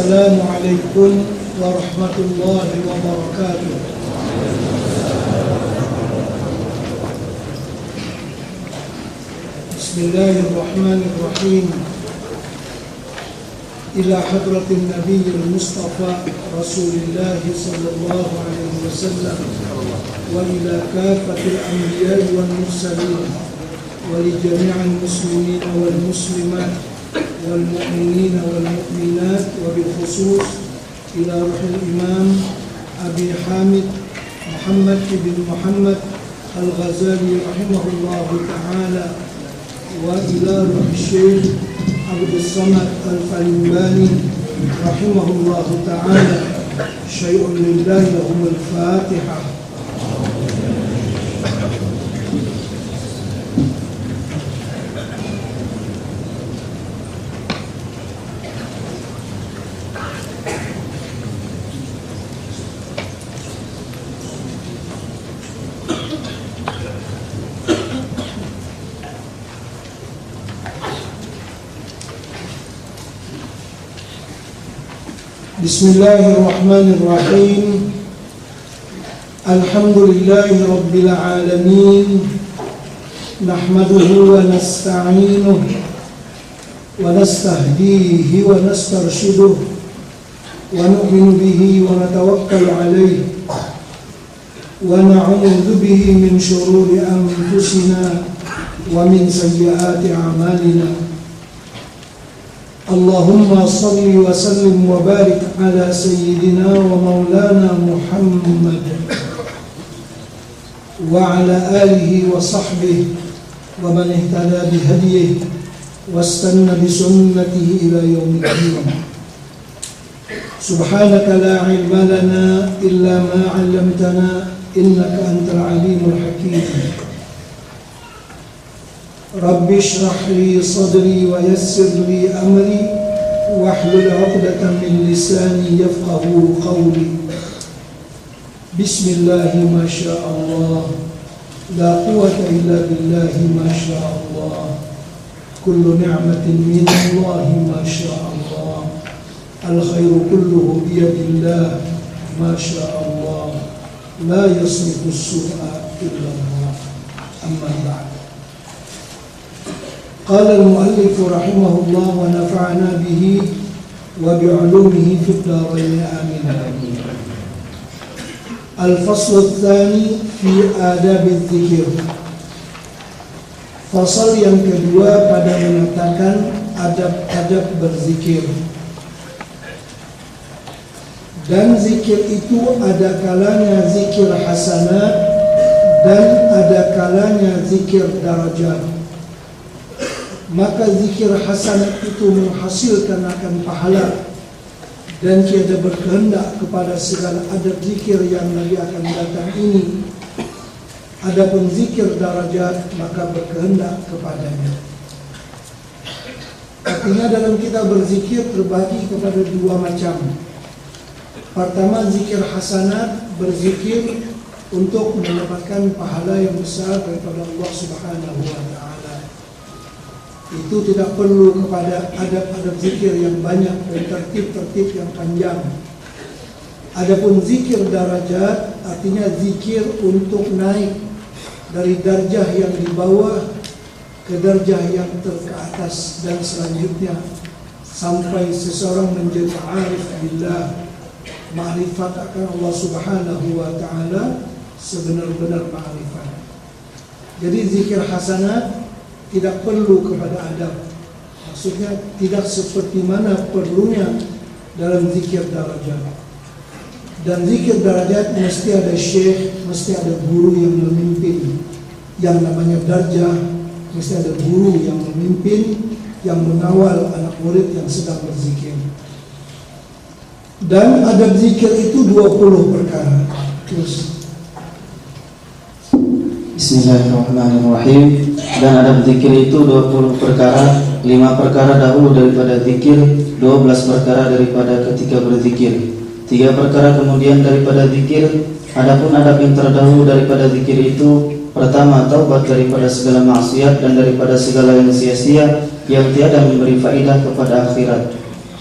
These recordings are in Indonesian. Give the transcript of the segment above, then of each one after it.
Assalamualaikum warahmatullahi wabarakatuh. Bismillahirrahmanirrahim. Ila hadratin nabiyil mustafa Rasulillah sallallahu alaihi wasallam wa ila kafatil anbiya'i wal mursalin wa li jami'il muslimin wal muslimat wal mu'minina wal mu'minat wa bil khusus ila ruhil imam Abi Hamid Muhammad ibn Muhammad al-Ghazali rahimahullahu ta'ala wa ila ruhil Syekh Abdul Samad al-Falimbani rahimahullahu ta'ala syai'un lillahi lahumul Fatihah. Bismillahirrahmanirrahim. Alhamdulillahi rabbil alamin. Nahmaduhu wa nasta'inuhu wa nastahdihi wa nastarshiduhu wa nu'minu bihi wa natawakkalu alayhi wa na'udzu bihi min shururi anfusina wa min sayyiati a'malina. Allahumma salli wa sallim wa barik ala sayyidina wa maulana Muhammad wa ala alihi wa sahbihi wa man ihtada bihadihi wastanna bi sunnatihi ila yaumiddin. Subhanaka la ilma lana illa ma 'allamtana innaka antal alimul hakim. Rabbi shrah li sadri wa yassir li amri wahlul 'uqdatam min lisani yafqahu qawli. Bismillahi ma syaa Allah, la quwwata illa billahi ma syaa Allah. Kullu ni'matin min Allah ma syaa Allah. Al khairu kulluhu bi yadillah ma syaa Allah. La yasrifu as-su'a illa Allah. Amma ba'd. Qala al-muallif rahimahullah wa nafa'ana bihi wa bi'ulumihi fid dharain amin. Al-fasl ats-tsani fi adab adz-dzikr. Fasal yang kedua pada menetapkan adab-adab berzikir. Dan zikir itu ada kalanya zikir hasanat dan ada kalanya zikir darajat. Maka zikir hasanat itu menghasilkan akan pahala dan tiada berkehendak kepada segala adab zikir yang Nabi akan datang ini. Adapun zikir darajat maka berkehendak kepadanya. Artinya dalam kita berzikir terbagi kepada dua macam. Pertama, zikir hasanat, berzikir untuk mendapatkan pahala yang besar daripada Allah Subhanahu wa ta'ala. Itu tidak perlu kepada adab-adab zikir yang banyak dan tertib-tertib yang panjang. Adapun zikir darajat artinya zikir untuk naik dari darjah yang di bawah ke darjah yang ke atas dan selanjutnya sampai seseorang menjadi arif billah, ma'rifat akan Allah Subhanahu wa ta'ala sebenar-benar ma'rifat. Jadi zikir hasanat tidak perlu kepada adab. Maksudnya tidak seperti mana perlunya dalam zikir darajat. Dan zikir darajat mesti ada syekh, mesti ada guru yang memimpin. Yang namanya darjah, mesti ada guru yang memimpin, yang mengawal anak murid yang sedang berzikir. Dan adab zikir itu 20 perkara. Terus Bismillahirrahmanirrahim. Dan adab zikir itu 20 perkara, 5 perkara dahulu daripada zikir, 12 perkara daripada ketika berzikir, 3 perkara kemudian daripada zikir. Adapun adab yang terdahulu daripada zikir itu, pertama, taubat daripada segala maksiat dan daripada segala yang sia-sia yang tiada memberi faedah kepada akhirat.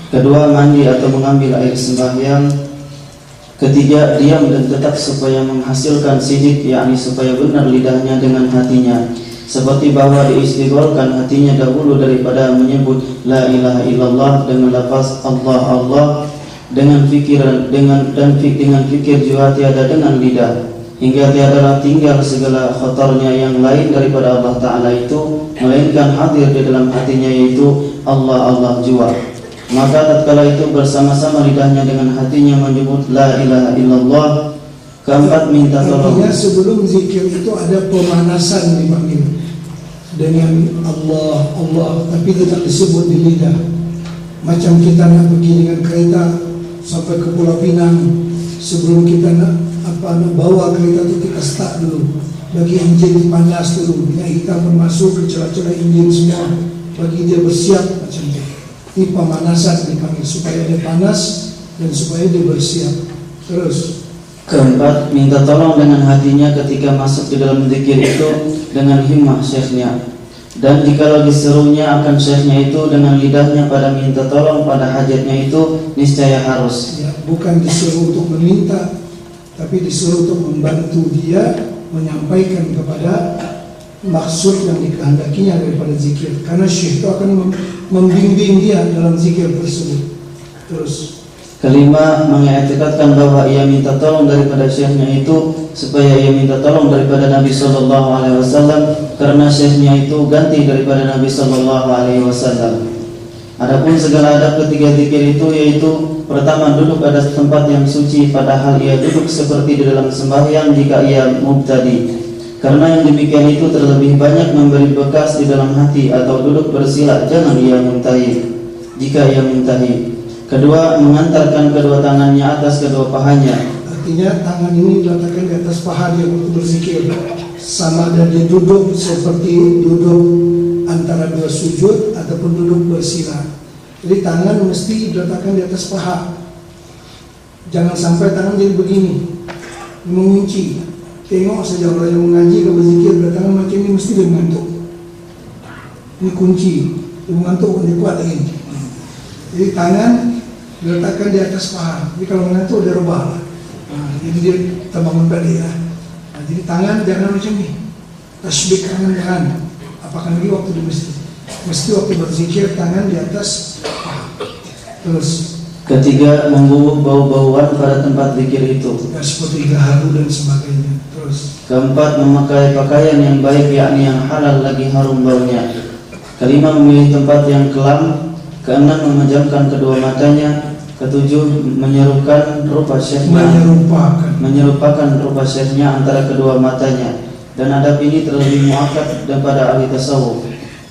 Kedua, mandi atau mengambil air sembahyang. Ketiga, diam dan tetap supaya menghasilkan sidik, yakni supaya benar lidahnya dengan hatinya, seperti bahwa diistighfarkan hatinya dahulu daripada menyebut la ilaha illallah dengan lafaz Allah Allah, dengan fikiran dengan fikir juga tiada dengan lidah, hingga tiadalah tinggal segala khotornya yang lain daripada Allah Ta'ala itu, melainkan hadir di dalam hatinya, yaitu Allah Allah jua. Maka tatkala itu bersama-sama lidahnya dengan hatinya menyebut la ilaha illallah. Keempat, minta tolong. Artinya sebelum zikir itu ada pemanasan dipanggil dengan Allah Allah, tapi tidak disebut di lidah. Macam kita nak pergi dengan kereta sampai ke Pulau Pinang, sebelum kita nak bawa kereta itu kita start dulu, bagi enjin panas dulu, minyak hitam pun masuk ke celah-celah enjin semua, bagi dia bersiap macam itu. Ini pemanasan dipanggil, supaya dia panas dan supaya dia bersiap. Terus keempat, minta tolong dengan hatinya ketika masuk di dalam zikir itu dengan himmah syekhnya, dan jikalau diserunya akan syekhnya itu dengan lidahnya pada minta tolong pada hajatnya itu, niscaya harus. Ya, bukan disuruh untuk meminta, tapi disuruh untuk membantu dia menyampaikan kepada maksud yang dikehendakinya daripada zikir, karena syekh itu akan membimbing dia dalam zikir tersebut. Terus kelima, mengiktikadkan bahwa ia minta tolong daripada syekhnya itu supaya ia minta tolong daripada Nabi Sallallahu Alaihi Wasallam, karena syekhnya itu ganti daripada Nabi Sallallahu Alaihi Wasallam. Adapun segala adab ketiga zikir itu, yaitu pertama, duduk pada tempat yang suci, padahal ia duduk seperti di dalam sembahyang jika ia mubtadi, karena yang demikian itu terlebih banyak memberi bekas di dalam hati, atau duduk bersila, jangan ia muntahi jika ia muntahi. Kedua, mengantarkan kedua tangannya atas kedua pahanya. artinya tangan ini diletakkan di atas paha dia untuk berzikir, sama ada dia duduk seperti duduk antara dua sujud ataupun duduk bersila. Jadi tangan mesti diletakkan di atas paha. Jangan sampai tangan jadi begini, mengunci. Tengok saja orang yang mengaji kalau berzikir bertangan macam ini mesti dia mengantuk. Ini kunci, dia mengantuk dia kuat lagi. Jadi tangan diletakkan di atas paha. Jadi kalau mengantuk dia rebah. Jadi dia terbangun balik lah. Jadi tangan jangan macam ini. Tasbih tangan. Apakah lagi waktu di masjid? Mesti waktu berzikir tangan di atas paha. Terus ketiga, membubuk bau-bauan pada tempat zikir itu, ya, seperti gaharu dan sebagainya. Terus keempat, memakai pakaian yang baik, yakni yang halal lagi harum baunya. Kelima, memilih tempat yang kelam. Keenam, memejamkan kedua matanya. Ketujuh, menyerupakan rupa syekhnya antara kedua matanya. Dan adab ini terlebih muakkad daripada ahli tasawuf.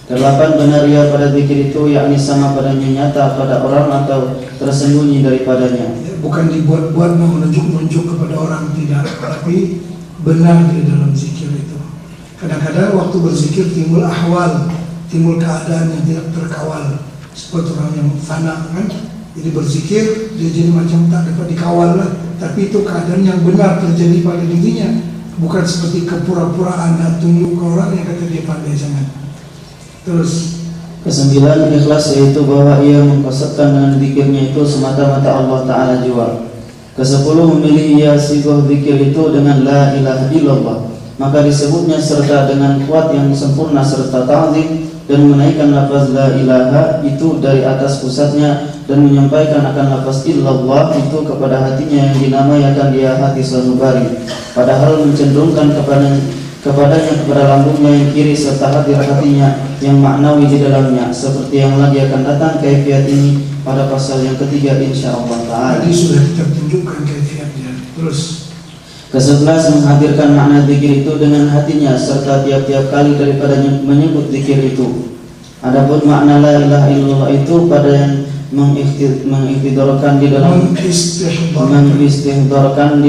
8, benar ia pada zikir itu, yakni sama padanya nyata pada orang atau tersembunyi daripadanya. Bukan dibuat-buat menunjuk-nunjuk kepada orang, tidak, tapi benar di dalam zikir itu. Kadang-kadang waktu berzikir timbul ahwal, timbul keadaan yang tidak terkawal, seperti orang yang fana kan. Jadi berzikir dia jadi macam tak dapat dikawal lah, tapi itu keadaan yang benar terjadi pada dirinya, bukan seperti kepura-puraan dan tunjuk ke orang yang kata dia pandai sangat. Terus kesembilan, ikhlas, yaitu bahwa ia mengkosotkan dengan zikirnya itu semata-mata Allah Ta'ala jua. Kesepuluh, memilih ia sigoh zikir itu dengan la ilaha illallah, maka disebutnya serta dengan kuat yang sempurna serta ta'zim, dan menaikkan lafaz la ilaha itu dari atas pusatnya dan menyampaikan akan lafaz illallah itu kepada hatinya yang dinamai akan dia hati sanubari, padahal mencenderungkan kepadanya kepada lambungnya yang kiri serta hadir hatinya yang maknawi di dalamnya, seperti yang lagi akan datang kaifiat ini pada pasal yang ketiga insyaallah ta'ala. Tadi sudah kita tunjukkan kaifiatnya. Terus ke-11, menghadirkan makna zikir itu dengan hatinya serta tiap-tiap kali daripada menyebut zikir itu. Adapun makna la ilaha illallah itu pada yang mengistihdorkan di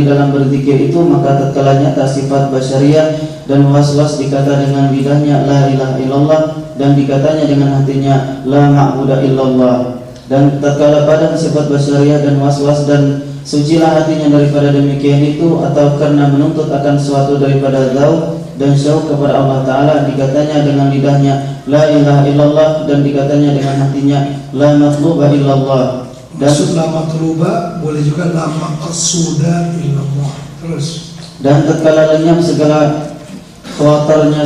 dalam berzikir itu, maka tatkala nyata sifat basyariah dan was-was dikata dengan lidahnya la ilaha illallah dan dikatanya dengan hatinya la ma'budu illallah, dan tatkala padam sifat basyariah dan was-was dan sucilah hatinya daripada demikian itu, atau karena menuntut akan suatu daripada zauq dan syauq kepada Allah Ta'ala, dikatanya dengan lidahnya la ilaha illallah, dan dikatanya dengan hatinya la matluba illallah. Maksud la matluba boleh juga la maqsuda illallah. Terus. Dan tatkala lenyap segala khawatirnya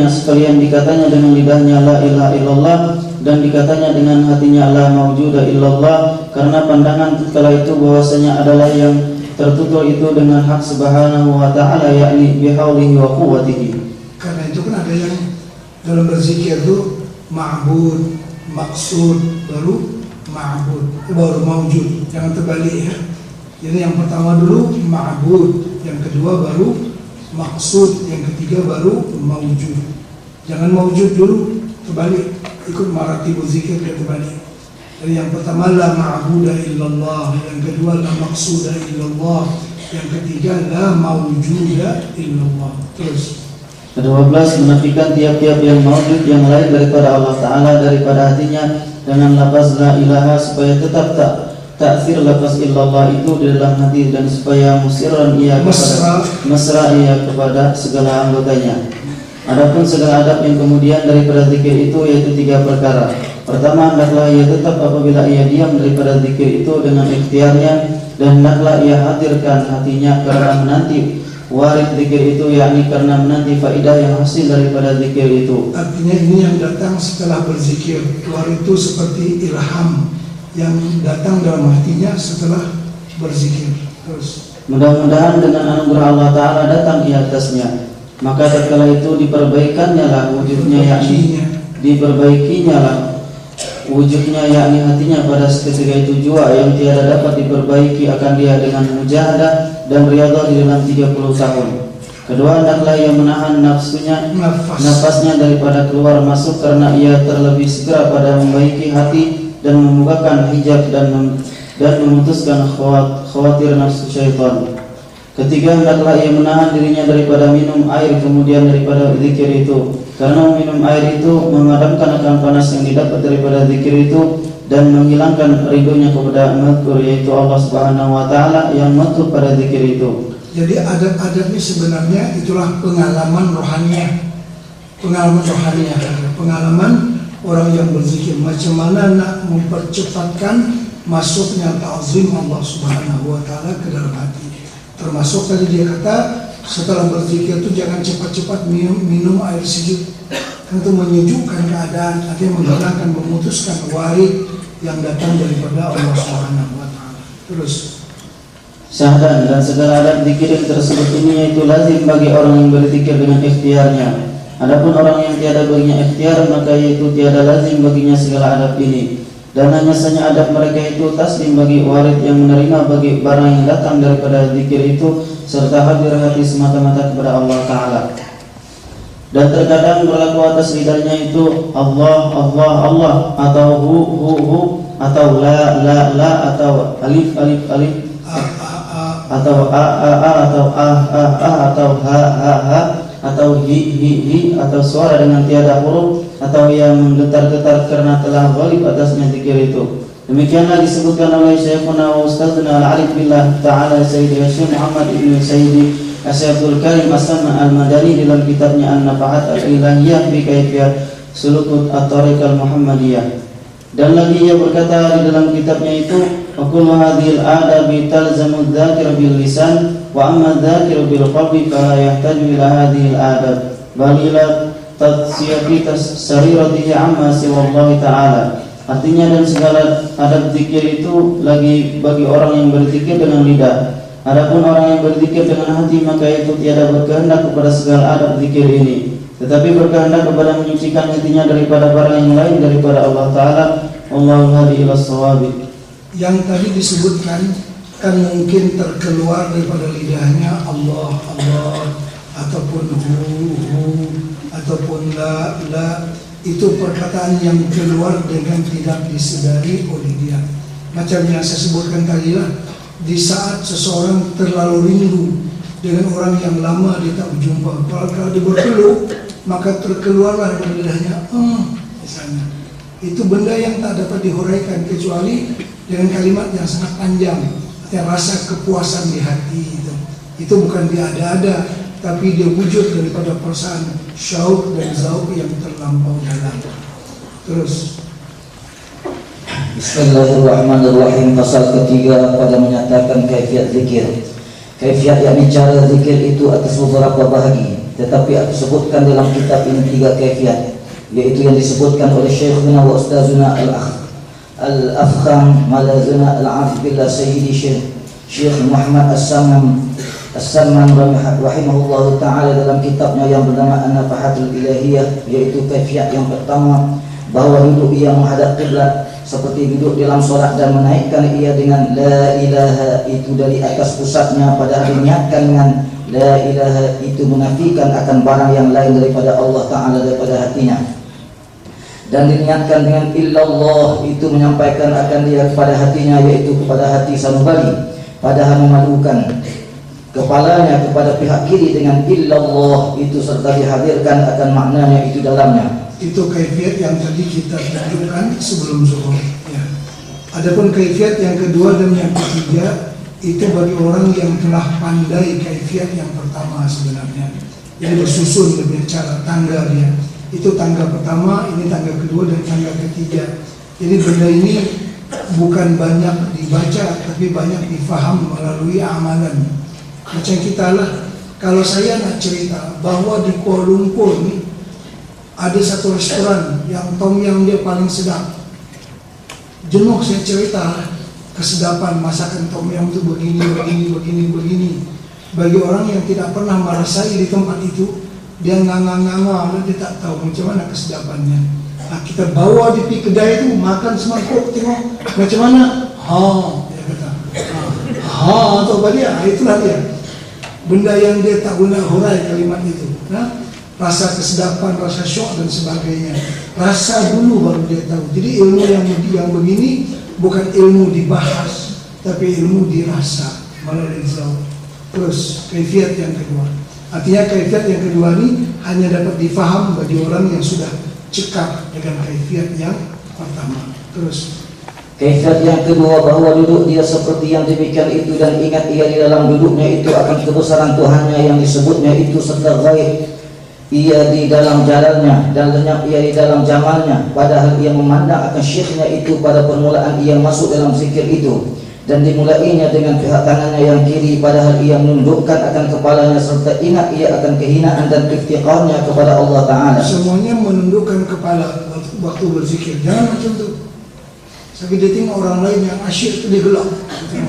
sekalian, dikatanya dengan lidahnya la ilaha illallah, dan dikatanya dengan hatinya la maujuda illallah, karena pandangan tatkala itu bahwasanya adalah yang tertutur itu dengan hak subhanahu wa ta'ala, yakni bihaulihi wa quwwatihi. Karena itu kan ada yang dalam berzikir itu ma'bud, maksud, baru ma'bud, baru maujud. Jangan terbalik ya. Jadi yang pertama dulu ma'bud, yang kedua baru maksud, yang ketiga baru maujud. Jangan maujud dulu, terbalik, ikut maratibul zikir dia terbalik. Jadi yang pertama la ma'buda illallah, yang kedua la maqsuda illallah, yang ketiga la maujuda illallah. Terus Ke-12, menafikan tiap-tiap yang maujud yang lain daripada Allah Ta'ala daripada hatinya dengan lafaz la ilaha, supaya tetap taksir lafaz illallah itu di dalam hati, dan supaya mesra ia kepada segala anggotanya. Adapun segala adab yang kemudian daripada zikir itu yaitu 3 perkara. Pertama, hendaklah ia tetap apabila ia diam daripada zikir itu dengan ikhtiarnya, dan hendaklah ia hadirkan hatinya karena menanti warid zikir itu, yakni karena menanti faidah yang hasil daripada zikir itu. Artinya ini yang datang setelah berzikir. Warid itu seperti ilham yang datang dalam hatinya setelah berzikir. Terus Mudah-mudahan dengan anugerah Allah Ta'ala datang di atasnya, maka tatkala itu diperbaikannya lah wujudnya, yakni diperbaikinya lah wujudnya, yakni hatinya pada ketika itu jua yang tiada dapat diperbaiki akan dia dengan mujahadah dan riyadhah di dalam 30 tahun. Kedua, hendaklah ia menahan nafasnya daripada keluar masuk, karena ia terlebih segera pada membaiki hati dan membukakan hijab dan memutuskan khawatir nafsu syaitan. Ketiga, hendaklah ia menahan dirinya daripada minum air kemudian daripada zikir itu, karena minum air itu memadamkan akan panas yang didapat daripada zikir itu dan menghilangkan ridhonya kepada mazkur, yaitu Allah Subhanahu wa Ta'ala yang maksud pada zikir itu. Jadi adab-adab ini sebenarnya itulah pengalaman rohaniah, pengalaman orang yang berzikir, macam mana nak mempercepatkan masuknya ta'zim Allah Subhanahu wa Ta'ala ke dalam hati. Termasuk tadi dia kata setelah berzikir itu jangan cepat-cepat minum air sejuk, itu menyejukkan keadaan, artinya menghilangkan, memutuskan warid yang datang daripada Allah Subhanahu wa Ta'ala. Terus Syahdan dan segala adab zikir yang tersebut ini yaitu lazim bagi orang yang berzikir dengan ikhtiarnya. Adapun orang yang tiada baginya ikhtiar, maka yaitu tiada lazim baginya segala adab ini. Dan hanya saja adab mereka itu taslim bagi warid yang menerima bagi barang yang datang daripada zikir itu, serta hadir hati semata-mata kepada Allah Ta'ala. Dan terkadang berlaku atas lidahnya itu Allah, Allah, Allah, atau hu, atau la, atau alif, atau a, atau atau ha, atau hi, atau suara dengan tiada huruf, atau yang menggetar-getar karena telah ghalib atasnya zikir itu. Demikianlah disebutkan oleh Syekhuna wa Ustadzuna al-Arif billah Ta'ala Sayyidi Syekh Muhammad ibn Sayyidi Asy'abul Karim As-Sama al-Madani dalam kitabnya An-Nafahat al-Ilahiyah fi Kaifiyah Sulukut At-Tariq al-Muhammadiyah. Dan lagi ia berkata di dalam kitabnya itu, wa kullu hadhil adabi talzamu dzakir bil lisan wa amma dzakir bil qalbi fala yahtaju ila hadhil adab bal ila tadsiyati sariratihi amma siwallahi ta'ala. Artinya, dan segala adab zikir itu lagi bagi orang yang berzikir dengan lidah. Adapun orang yang berzikir dengan hati, maka itu tiada berkehendak kepada segala adab zikir ini, tetapi berkehendak kepada menyucikan hatinya daripada barang yang lain daripada Allah Ta'ala. Wallahu hadi ila shawabi. Yang tadi disebutkan kan mungkin terkeluar daripada lidahnya Allah, Allah, ataupun hu, ataupun la, itu perkataan yang keluar dengan tidak disedari oleh dia. Macam yang saya sebutkan tadi lah, di saat seseorang terlalu rindu dengan orang yang lama dia tak berjumpa, kalau dia berkeluh, maka terkeluarlah dari lidahnya misalnya. Itu benda yang tak dapat dihuraikan kecuali dengan kalimat yang sangat panjang, yang rasa kepuasan di hati itu bukan diada-ada, tapi dia wujud daripada perasaan syauq dan zauq yang terlampau dalam. Terus Bismillahirrahmanirrahim. Pasal ketiga pada menyatakan kaifiat zikir. Kaifiat yakni cara zikir itu atas beberapa bahagi, tetapi aku sebutkan dalam kitab ini 3 kaifiat, yaitu yang disebutkan oleh Syekhuna wa Ustazuna Al-Afkham Malazuna Al-Arif Billah Sayyidi Syekh Muhammad As-Samman rahimahullah ta'ala dalam kitabnya yang bernama An-Nafahatul Ilahiyah, yaitu kaifiat yang pertama, bahawa duduk ia menghadap qiblat seperti duduk dalam solat dan menaikkan ia dengan la ilaha itu dari atas pusatnya, padahal diniatkan dengan la ilaha itu menafikan akan barang yang lain daripada Allah Ta'ala daripada hatinya, dan diniatkan dengan illallah itu menyampaikan akan dia kepada hatinya, yaitu kepada hati sanubari, padahal memalukan kepalanya kepada pihak kiri dengan illallah itu serta dihadirkan akan maknanya itu dalamnya. itu kaifiat yang tadi kita tunjukkan sebelum zuhur. Ya. Adapun kaifiat yang kedua dan yang ketiga itu bagi orang yang telah pandai kaifiat yang pertama sebenarnya. Jadi bersusun lebih cara tangga dia. Itu tangga pertama, ini tangga kedua dan tangga ketiga. Jadi benda ini bukan banyak dibaca tapi banyak difaham melalui amalan. Macam kita lah, kalau saya nak cerita bahwa di Kuala Lumpur ni ada satu restoran yang tom yum dia paling sedap. Jenuh saya cerita kesedapan masakan tom yum itu begini. Bagi orang yang tidak pernah merasai di tempat itu, dia nganga-nganga, dia tak tahu macam mana kesedapannya. Nah, kita bawa di kedai itu, makan semangkuk, tengok macam mana. Dia kata. Atau apa dia? Itulah dia. Benda yang dia tak guna hurai kalimat itu. Nah, rasa kesedapan, rasa syok dan sebagainya. Rasa dulu baru dia tahu. Jadi ilmu yang begini bukan ilmu dibahas, tapi ilmu dirasa melalui zauq. Terus kaifiat yang kedua. Artinya kaifiat yang kedua ini hanya dapat difaham bagi orang yang sudah cekap dengan kaifiat yang pertama. Terus kaifiat yang kedua, bahawa duduk dia seperti yang demikian itu, dan ingat ia di dalam duduknya itu akan kebesaran Tuhannya yang disebutnya itu, serta ghaib ia di dalam jalannya dan lenyap ia di dalam jamalnya, padahal ia memandang akan syekhnya itu pada permulaan ia masuk dalam zikir itu, dan dimulainya dengan pihak tangannya yang kiri, padahal ia menundukkan akan kepalanya, serta ingat ia akan kehinaan dan iftiqarnya kepada Allah Ta'ala. Semuanya menundukkan kepala waktu berzikir. Jangan macam tu. Sampai dia tengok orang lain yang asyik tu dia gelap.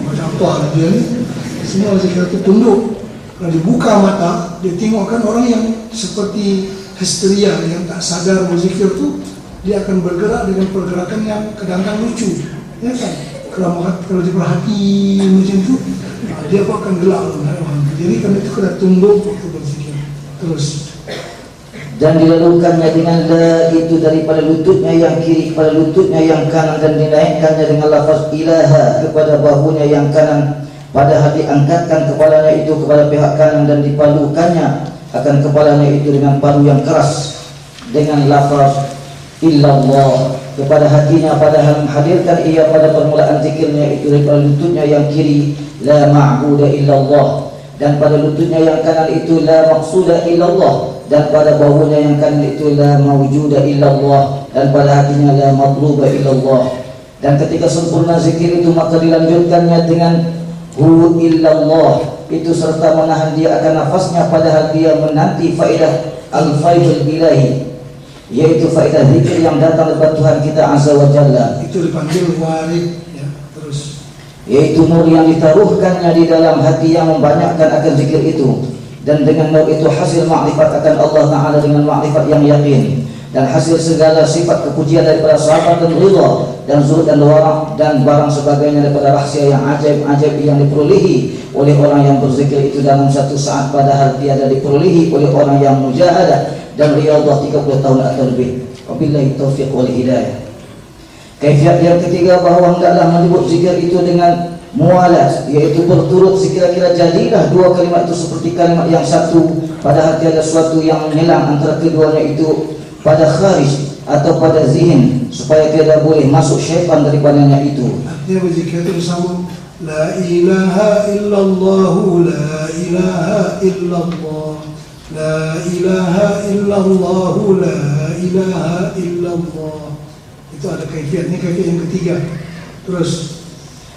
Macam apa dia ni? Semua zikir tu tunduk. Kalau dibuka mata, dia tengok kan orang yang seperti histeria, yang tak sadar berzikir tu, dia akan bergerak dengan pergerakan yang kadang-kadang lucu. Ya kan? Kalau diperhati macam tu, dia pun akan gelap. Jadi kerana itu kena tunduk waktu berzikir. Terus dan dilalukannya dengan la itu daripada lututnya yang kiri kepada lututnya yang kanan, dan dinaikkannya dengan lafaz ilaha kepada bahunya yang kanan, padahal diangkatkan kepalanya itu kepada pihak kanan, dan dipalukannya akan kepalanya itu dengan palu yang keras dengan lafaz illallah kepada hatinya, padahal menghadirkan ia pada permulaan zikirnya itu daripada lututnya yang kiri la ma'buda illallah, dan pada lututnya yang kanan itu la maqsuda illallah, dan pada bahunya yang kanan itu la mawjuda illallah, dan pada hatinya la matluba illallah. Dan ketika sempurna zikir itu, maka dilanjutkannya dengan hu illallah itu, serta menahan dia akan nafasnya, padahal dia menanti faedah al-faidul ilahi, yaitu faedah zikir yang datang daripada Tuhan kita Azza wa Jalla. itu dipanggil warid. Ya, terus yaitu nur yang ditaruhkannya di dalam hati yang membanyakkan akan zikir itu, dan dengan nur itu hasil makrifat akan Allah Ta'ala dengan makrifat yang yakin, dan hasil segala sifat kepujian daripada sahabat dan ridha dan zuhud dan wara' dan barang sebagainya daripada rahsia yang ajaib yang diperolehi oleh orang yang berzikir itu dalam satu saat, padahal tiada diperolehi oleh orang yang mujahadah dan riyadhah 30 tahun atau lebih. Wabillahi taufiq wal hidayah. Kaifiat yang ketiga, bahawa hendaklah menyebut zikir itu dengan mualas, yaitu berturut sekira-kira jadilah dua kalimat itu seperti kalimat yang satu, padahal tiada suatu yang menyelang antara keduanya itu pada kharij atau pada zihin, supaya tiada boleh masuk syaitan daripadanya itu. artinya berzikir itu bersambung La ilaha illallah, la ilaha illallah, la ilaha illallah, la ilaha illallah. Itu ada kaifiat, ini kaifiat yang ketiga. Terus,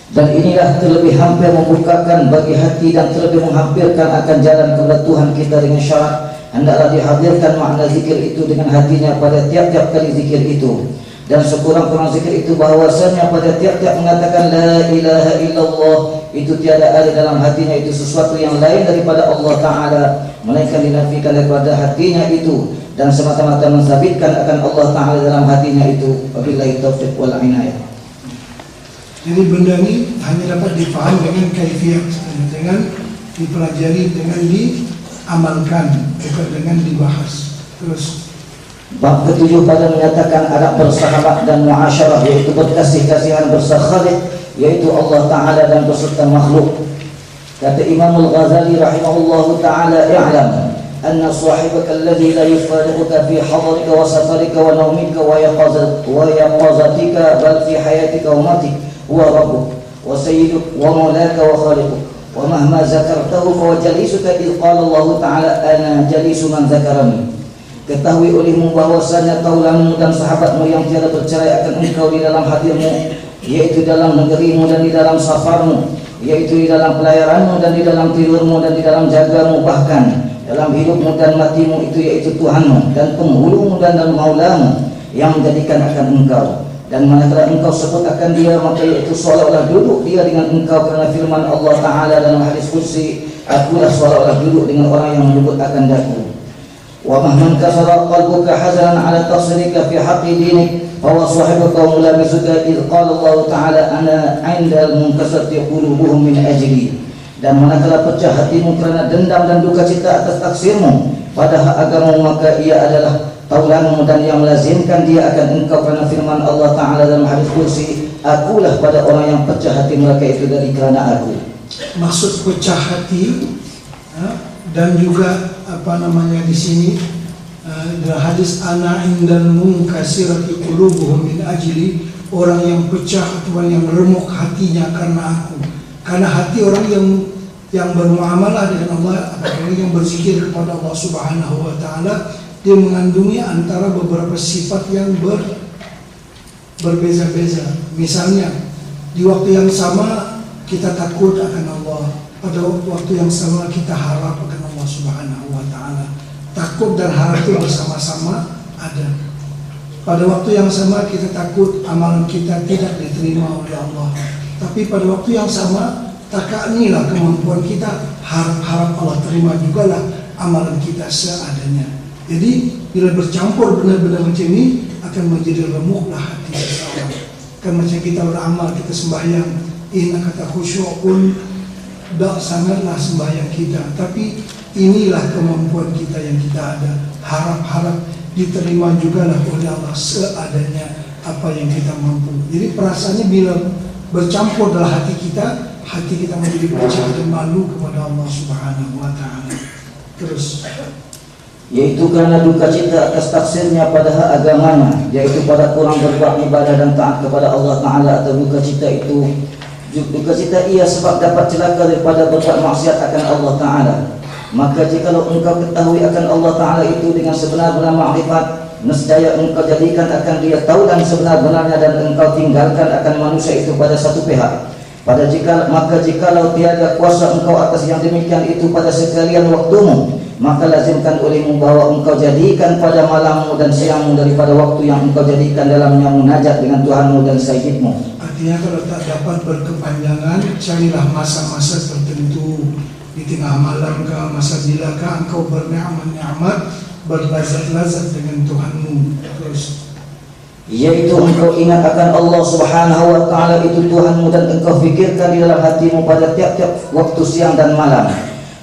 dan inilah terlebih hampir membukakan bagi hati dan terlebih menghampirkan akan jalan kepada Tuhan kita dengan syarat hendaklah dihadirkan makna zikir itu dengan hatinya pada tiap-tiap kali zikir itu. Dan sekurang-kurang zikir itu bahwasanya pada tiap-tiap mengatakan la ilaha illallah itu tiada ada dalam hatinya itu sesuatu yang lain daripada Allah Ta'ala, melainkan dinafikan daripada hatinya itu dan semata-mata mensabitkan akan Allah Ta'ala dalam hatinya itu. Wabillahi taufiq wal inayah. Jadi benda ini hanya dapat difahami dengan kaifiat, dengan dipelajari, dengan diamalkan, bukan dengan dibahas. Terus, bab ketujuh pada menyatakan adab bersahabat dan muasyarah, yaitu berkasih-kasihan bersakhalit, yaitu Allah Ta'ala dan beserta makhluk. Kata Imam Al-Ghazali rahimahullahu ta'ala, i'lam anna sahibaka alladhi la yufariquka fi hadarika wa safarika wa naumika wa yaqazatika bal fi hayatika wa matik huwa rabbuk wa sayyiduk wa maulaka wa khaliquk wa mahma zakartahu fa jalisuka idh qala Allah Ta'ala ana jalisu man zakarani. Ketahui olehmu bahwasanya taulanmu dan sahabatmu yang tiada bercerai akan engkau di dalam hadirmu, yaitu dalam negerimu dan di dalam safarmu, yaitu di dalam pelayaranmu dan di dalam tidurmu dan di dalam jagamu, bahkan dalam hidupmu dan matimu, itu yaitu Tuhanmu dan penghulumu dan maulamu yang menjadikan akan engkau. Dan manakala engkau sebut akan dia, maka yaitu seolah-olah duduk dia dengan engkau, karena firman Allah Ta'ala dalam hadis qudsi, akulah seolah-olah duduk dengan orang yang menyebut akan daku. Wa mahman kasara qalbuka hazanan ala tafsirika fi haqqi dinik fahuwa sahibuka wa mulabisuka idh qala Allah Ta'ala ana 'indal munkasati qulubuhum min ajli. Dan manakala pecah hatimu kerana dendam dan duka cita atas taksirmu pada hak agamamu, maka ia adalah taulanmu dan yang melazimkan dia akan engkau, kerana firman Allah Ta'ala dalam hadis qudsi, akulah pada orang yang pecah hati mereka itu dari kerana aku. Maksud pecah hati dan juga di sini dalam hadis ana indal munkasirati qulubuhum min ajli, orang yang pecah atau yang remuk hatinya karena aku. Karena hati orang yang bermuamalah dengan Allah, apalagi yang berzikir kepada Allah Subhanahu wa Ta'ala, dia mengandungi antara beberapa sifat yang berbeza-beza. Misalnya di waktu yang sama kita takut akan Allah, pada waktu yang sama kita harap akan Allah Subhanahu wa Ta'ala. Takut dan harap itu bersama-sama ada. Pada waktu yang sama kita takut amalan kita tidak diterima oleh Allah, tapi pada waktu yang sama takanilah kemampuan kita, harap Allah terima jugalah amalan kita seadanya. Jadi bila bercampur benar-benar macam ini, akan menjadi remuklah hati seseorang. Kan macam kita beramal, kita sembahyang, kata khusyukun, dah sangatlah sembahyang kita, tapi inilah kemampuan kita yang kita ada. Harap diterima jugalah oleh Allah seadanya apa yang kita mampu. Jadi perasaannya bila bercampur dalam hati kita menjadi kecil dan malu kepada Allah Subhanahu wa Ta'ala. Terus, yaitu karena duka cita atas taksirnya pada hak agamanya, yaitu pada kurang berbuat ibadah dan taat kepada Allah Ta'ala, atau duka cita ia sebab dapat celaka daripada berbuat maksiat akan Allah Ta'ala. Maka jikalau engkau ketahui akan Allah Ta'ala itu dengan sebenar-benar makrifat, nescaya engkau jadikan akan dia tahu dan sebenar-benarnya, dan engkau tinggalkan akan manusia itu pada satu pihak. Maka jikalau tiada kuasa engkau atas yang demikian itu pada sekalian waktumu, maka lazimkan olehmu bahwa engkau jadikan pada malammu dan siangmu daripada waktu yang engkau jadikan dalamnya munajat dengan Tuhanmu dan Sayyidmu. Artinya kalau tak dapat berkepanjangan, carilah masa-masa tertentu di tengah malam ke masa bilakah engkau berni'mat, berlazat-lazat dengan Tuhanmu. Terus, yaitu engkau ingat akan Allah Subhanahu wa Ta'ala itu Tuhanmu, dan engkau fikirkan di dalam hatimu pada tiap-tiap waktu siang dan malam,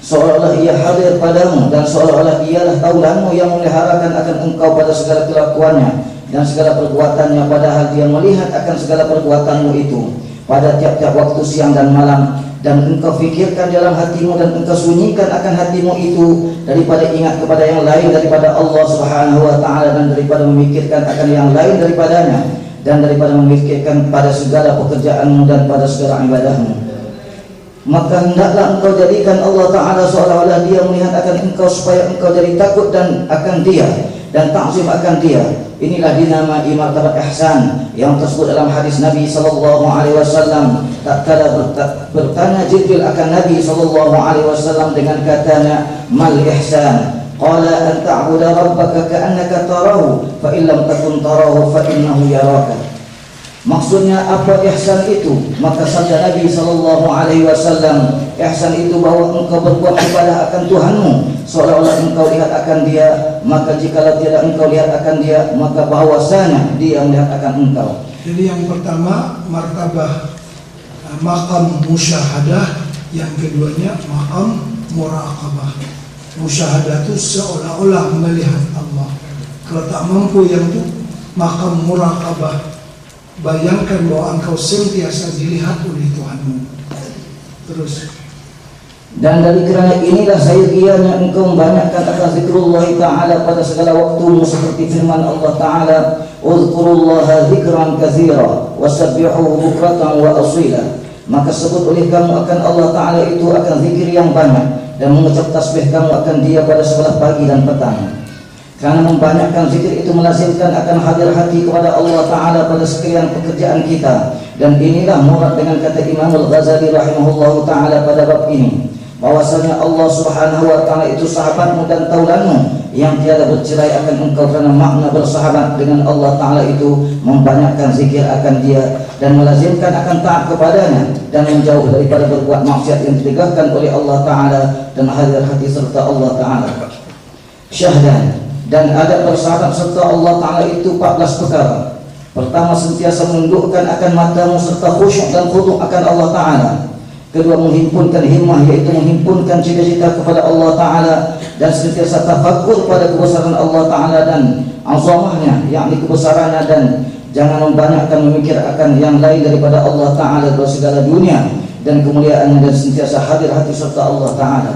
seolah-olah ia hadir padamu, dan seolah-olah ialah taulanmu yang memeliharakan akan engkau pada segala kelakuannya dan segala perbuatannya, padahal dia melihat akan segala perbuatanmu itu pada tiap-tiap waktu siang dan malam. Dan engkau fikirkan dalam hatimu dan engkau sunyikan akan hatimu itu daripada ingat kepada yang lain daripada Allah Subhanahu wa Ta'ala, dan daripada memikirkan akan yang lain daripadanya, dan daripada memikirkan pada segala pekerjaanmu dan pada segala ibadahmu. maka hendaklah engkau jadikan Allah Ta'ala seolah-olah dia melihat akan engkau, supaya engkau jadi takut dan akan dia dan ta'zim akan dia. Inilah dinamai martabat ihsan yang tersebut dalam hadis Nabi SAW. Tak kala bertanya Jibril akan Nabi SAW dengan katanya, mal ihsan? Qala an ta'budu rabbaka ka'annaka tarahu fa in lam takun tarahu fa innahu yaraka. Maksudnya apa ihsan itu? Maka sabda Nabi SAW, ihsan itu bahwa engkau berbuat ibadah akan Tuhanmu seolah-olah engkau lihat akan dia, maka jikalau tidak engkau lihat akan dia, maka bahwasanya dia melihat akan engkau. Jadi yang pertama martabah maqam musyahadah, yang keduanya maqam muraqabah. Musyahadah itu seolah-olah melihat Allah. Kalau tak mampu yang itu maqam muraqabah, bayangkan bahwa engkau sentiasa dilihat oleh Tuhanmu. Terus, dan dari kerana inilah sayyidianya engkau membanyakkan akan zikrullah ta'ala pada segala waktumu, seperti firman Allah Ta'ala, uzkurullaha zikran katsira wasabbihuhu bukratan wa asila. Maka sebut oleh kamu akan Allah Ta'ala itu akan zikir yang banyak, dan mengucap tasbih kamu akan dia pada segala pagi dan petang. Karena membanyakkan zikir itu melazimkan akan hadir hati kepada Allah Ta'ala pada sekalian pekerjaan kita. Dan inilah murad dengan kata Imam Al-Ghazali rahimahullahu ta'ala pada bab ini, bahwasanya Allah Subhanahu wa ta'ala itu sahabatmu dan taulanmu yang tiada bercerai akan engkau. Karena makna bersahabat dengan Allah Ta'ala itu membanyakkan zikir akan dia dan melazimkan akan taat kepadanya, dan menjauh daripada berbuat maksiat yang ditegakkan oleh Allah Ta'ala, dan hadir hati serta Allah Ta'ala. Syahdan, dan adab bersahabat serta Allah Ta'ala itu 14 perkara. Pertama, sentiasa menundukkan akan matamu serta khusyuk dan khudu' akan Allah Ta'ala. Kedua, menghimpunkan himmah, yaitu menghimpunkan cita-cita kepada Allah Ta'ala, dan sentiasa tafakur pada kebesaran Allah Ta'ala dan azamahnya, yakni kebesarannya, dan jangan membanyakkan memikir akan yang lain daripada Allah Ta'ala dalam segala dunia dan kemuliaannya, dan sentiasa hadir hati serta Allah Ta'ala.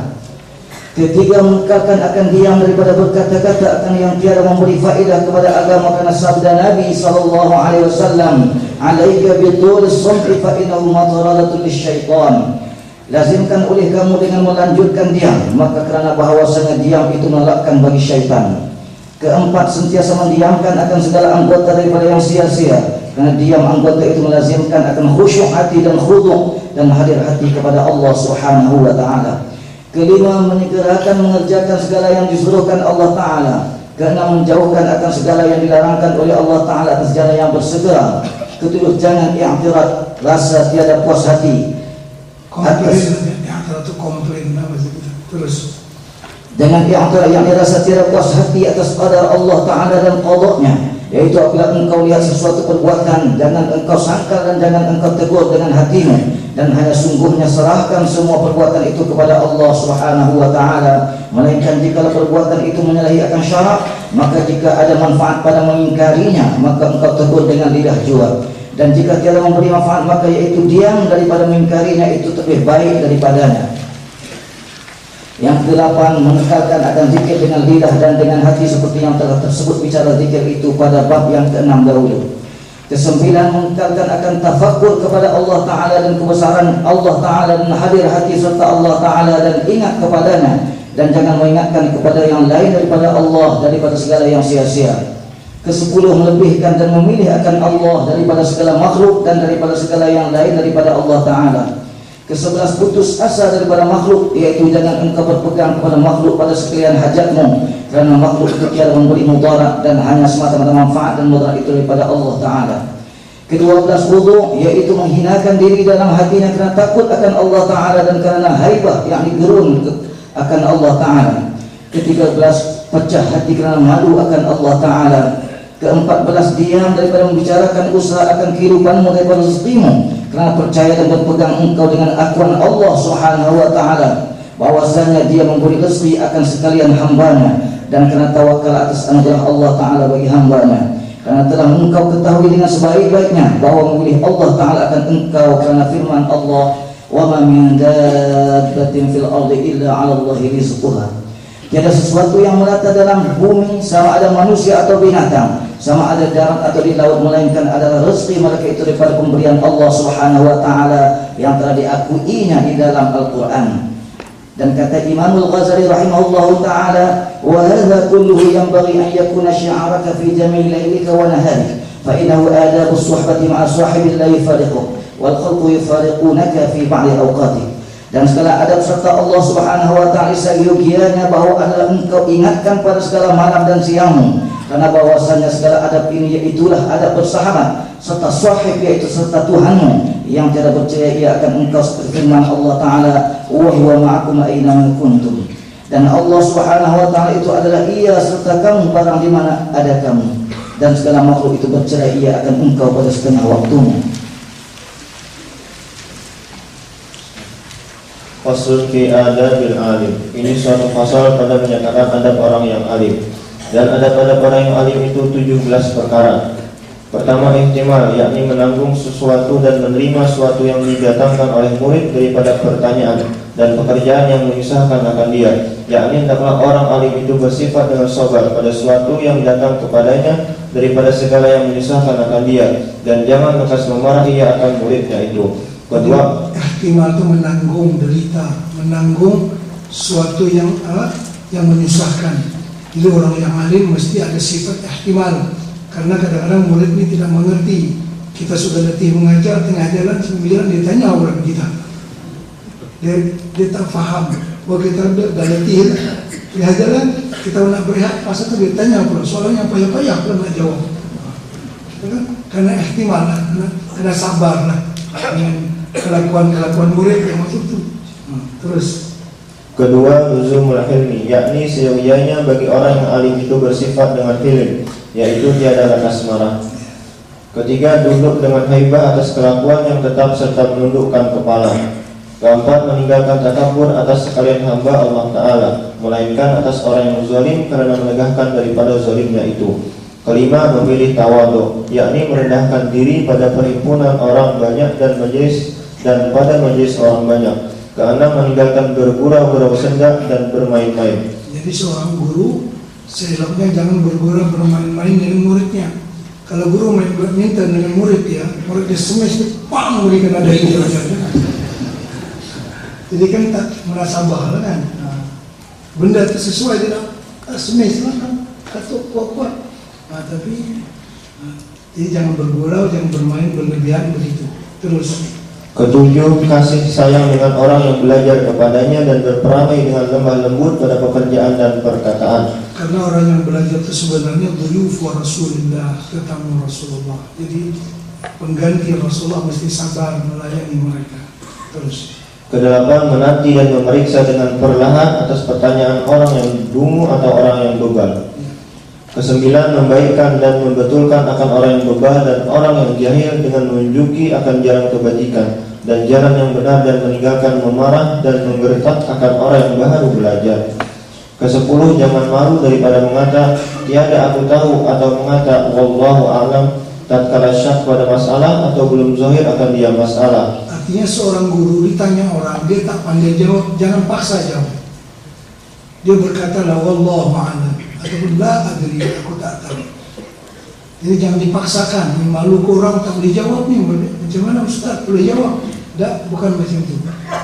Ketiga, mengekalkan akan diam daripada berkata-kata akan yang tiada memberi faedah kepada agama, karena sabda Nabi SAW, alaika bitulis sam'i fa innahu mataradatun lisyaitan. Lazimkan oleh kamu dengan melanjutkan diam, maka kerana bahawasanya diam itu melakkan bagi syaitan. Keempat, sentiasa mendiamkan akan segala anggota daripada yang sia-sia, kerana diam anggota itu melazimkan akan khusyuk hati dan khudu' dan hadir hati kepada Allah Subhanahu wa ta'ala. Kelima, menyegerakan mengerjakan segala yang disuruhkan Allah Ta'ala. Keenam, menjauhkan akan segala yang dilarangkan oleh Allah Ta'ala atas jalan yang bersegera. Ketujuh, jangan i'tirad, rasa tiada puas hati. komplain, i'tirad itu komplain, apa sih? Terus, Dengan i'tirad yang dirasa tiada puas hati atas qadar Allah Ta'ala dan qadanya, yaitu apabila engkau lihat sesuatu perbuatan, jangan engkau sangkal dan jangan engkau tegur dengan hatimu, dan hanya sungguhnya serahkan semua perbuatan itu kepada Allah Subhanahu wa ta'ala. Melainkan jika perbuatan itu menyalahi akan syarak, maka jika ada manfaat pada mengingkarinya, maka engkau tegur dengan lidah jua. Dan jika tiada memberi manfaat, maka yaitu diam daripada mengingkarinya itu lebih baik daripadanya. Yang kedelapan, menekalkan akan zikir dengan lidah dan dengan hati, seperti yang telah tersebut bicara zikir itu pada bab yang ke-6 dahulu. Kesembilan, mengekalkan akan tafakur kepada Allah Ta'ala dan kebesaran Allah Ta'ala, dan hadir hati serta Allah Ta'ala dan ingat kepadanya, dan jangan mengingatkan kepada yang lain daripada Allah, daripada segala yang sia-sia. Kesepuluh, melebihkan dan memilih akan Allah daripada segala makhluk dan daripada segala yang lain daripada Allah Ta'ala. Kesebelas, putus asa daripada makhluk, yaitu jangan engkau berpegang kepada makhluk pada sekalian hajatmu, kerana makhluk itu tiada memberi mudarat dan hanya semata-mata manfaat dan mudarat itu daripada Allah Ta'ala. Ke-12, wudu', yaitu menghinakan diri dalam hatinya kerana takut akan Allah Ta'ala dan kerana haibah, yakni gerun akan Allah Ta'ala. Ke-13, pecah hati kerana malu akan Allah Ta'ala. Ke-14, diam daripada membicarakan usaha akan kehidupanmu daripada rezekimu, kerana percaya dan berpegang engkau dengan akuan Allah Subhanahu wa ta'ala, bahwasanya dia memberi rezeki akan sekalian hambanya, dan kerana tawakal atas anugerah Allah Ta'ala bagi hambanya, kerana telah engkau ketahui dengan sebaik-baiknya bahawa memilih Allah Ta'ala akan engkau, kerana firman Allah, wa ma min dabbatin fil ardi illa 'ala Allahi rizquha. Tiada sesuatu yang melata dalam bumi, sama ada manusia atau binatang, sama ada darat atau di laut, melainkan adalah rezeki mereka itu daripada pemberian Allah Subhanahu wa taala yang telah diakuinya di dalam Al-Qur'an. Dan kata Imamul Ghazali rahimahullahu taala, wa hadza kulluhu yanbaghi an yakuna syi'araka fi jami'i laylika wa naharika, fa innahu adabus suhbati ma'a sahibil la yufariqu wal khalqu yufariqunaka fi ba'di awqati. Dan segala adab serta Allah Subhanahu wa taala seyogianya bahwa adalah engkau ingatkan pada segala malam dan siangmu, karena bahwasanya segala adab ini yaitulah adab bersahabat serta sahib, yaitu serta Tuhanmu yang tiada percaya ia akan engkau, seperti firman Allah taala, wa huwa ma'akum aina ma kuntum. Dan Allah Subhanahu wa taala itu adalah ia serta kamu barang di mana ada kamu, dan segala makhluk itu percaya ia akan engkau pada setengah waktumu. Fasl fi adabil alim. Ini suatu pasal pada menyatakan adab orang yang alim. Dan adab-adab orang yang alim itu 17 perkara. Pertama, ihtimal, yakni menanggung sesuatu dan menerima sesuatu yang didatangkan oleh murid daripada pertanyaan dan pekerjaan yang menyusahkan akan dia. Yakni hendaklah orang alim itu bersifat dengan sabar pada sesuatu yang datang kepadanya daripada segala yang menyusahkan akan dia, dan jangan lekas memarahi ia akan muridnya itu. Kedua, ihtimal itu menanggung derita, menanggung sesuatu yang menyusahkan. Jadi orang yang alim mesti ada sifat ihtimal, karena kadang-kadang murid ini tidak mengerti. Kita sudah letih mengajar, tengah jalan sembilan dia tanya orang kita, dia tak faham. Bahwa kita dah letih tengah jalan, kita nak berehat, pas itu dia tanya pula soalnya payah-payah pula nak jawab. Karena ihtimal lah, karena sabar lah dengan kelakuan murid yang maksud itu. Terus kedua, luzumul hilmi, yakni seyogianya bagi orang yang alim itu bersifat dengan hilm, yaitu tiada lekas marah. Ketiga, duduk dengan haibah atas kelakuan yang tetap serta menundukkan kepala. Keempat, meninggalkan takabur atas sekalian hamba Allah Ta'ala, melainkan atas orang yang zalim karena menegahkan daripada zalimnya itu. Kelima, memilih tawadhu, yakni merendahkan diri pada perhimpunan orang banyak dan pada majelis orang banyak. Keenam, meninggalkan bergurau-gurau sendak dan bermain-main. Jadi seorang guru seeloknya jangan bergurau bermain-main dengan muridnya. Kalau guru main badminton dengan murid ya, muridnya smash, pam, berikan ada ini aja. Jadi kan tak merasa bahal kan. Benda itu sesuai tidak smash lah kan, katuk kuat-kuat. Tapi jadi jangan bergurau, jangan bermain berlebihan begitu. Terus ketujuh, kasih sayang dengan orang yang belajar kepadanya dan berperamai dengan lemah lembut pada pekerjaan dan perkataan. Karena orang yang belajar itu sebenarnya dhuyuf wa Rasulillah, tetamu Rasulullah. Jadi pengganti Rasulullah mesti sabar melayani mereka. Terus Kedelapan, menanti dan memeriksa dengan perlahan atas pertanyaan orang yang dungu atau orang yang bebal. Kesembilan, membaikkan dan membetulkan akan orang yang bebal dan orang yang jahil dengan menunjuki akan jalan kebajikan dan jalan yang benar, dan meninggalkan memarah dan menggertak akan orang yang baru belajar. Kesepuluh, jangan malu daripada mengata tiada aku tahu atau mengata wallahu a'lam tatkala syak pada masalah atau belum zahir akan dia masalah. artinya seorang guru ditanya orang, dia tak pandai jawab, jangan paksa jawab. Dia berkata la wallahu a'lam ataupun la adri, aku tak tahu. Jadi jangan dipaksakan, malu ke orang tak boleh jawab nih, macam mana Ustaz boleh jawab? Tak, bukan macam itu.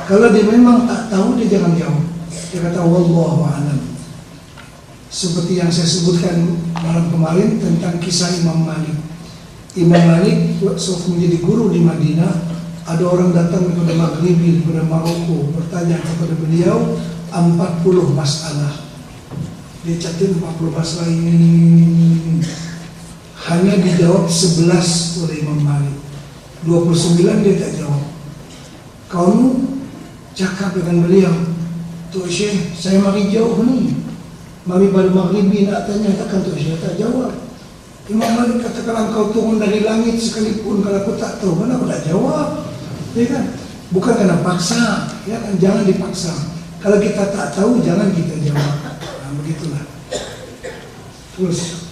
Kalau dia memang tak tahu, dia jangan jawab. Dia kata wallahu a'lam. Seperti yang saya sebutkan malam kemarin tentang kisah Imam Malik. Imam Malik waktu menjadi guru di Madinah, ada orang datang kepada Maghribi, kepada Maroko, bertanya kepada beliau 40 masalah. Dia catat 40 masalah ini. Hanya dijawab 11 oleh Imam Malik. 29 dia tak jawab. Kamu cakap dengan beliau, Tok Syekh, saya mari jauh ni, mari pada Maghribi nak tanya, takkan Tok Syekh tak jawab. Imam Malik kata, kalau kau turun dari langit sekalipun, kalau aku tak tahu, mana aku tak jawab. Ya kan? Bukan kena paksa, ya kan? Jangan dipaksa. Kalau kita tak tahu, jangan kita jawab. Nah, begitulah. Terus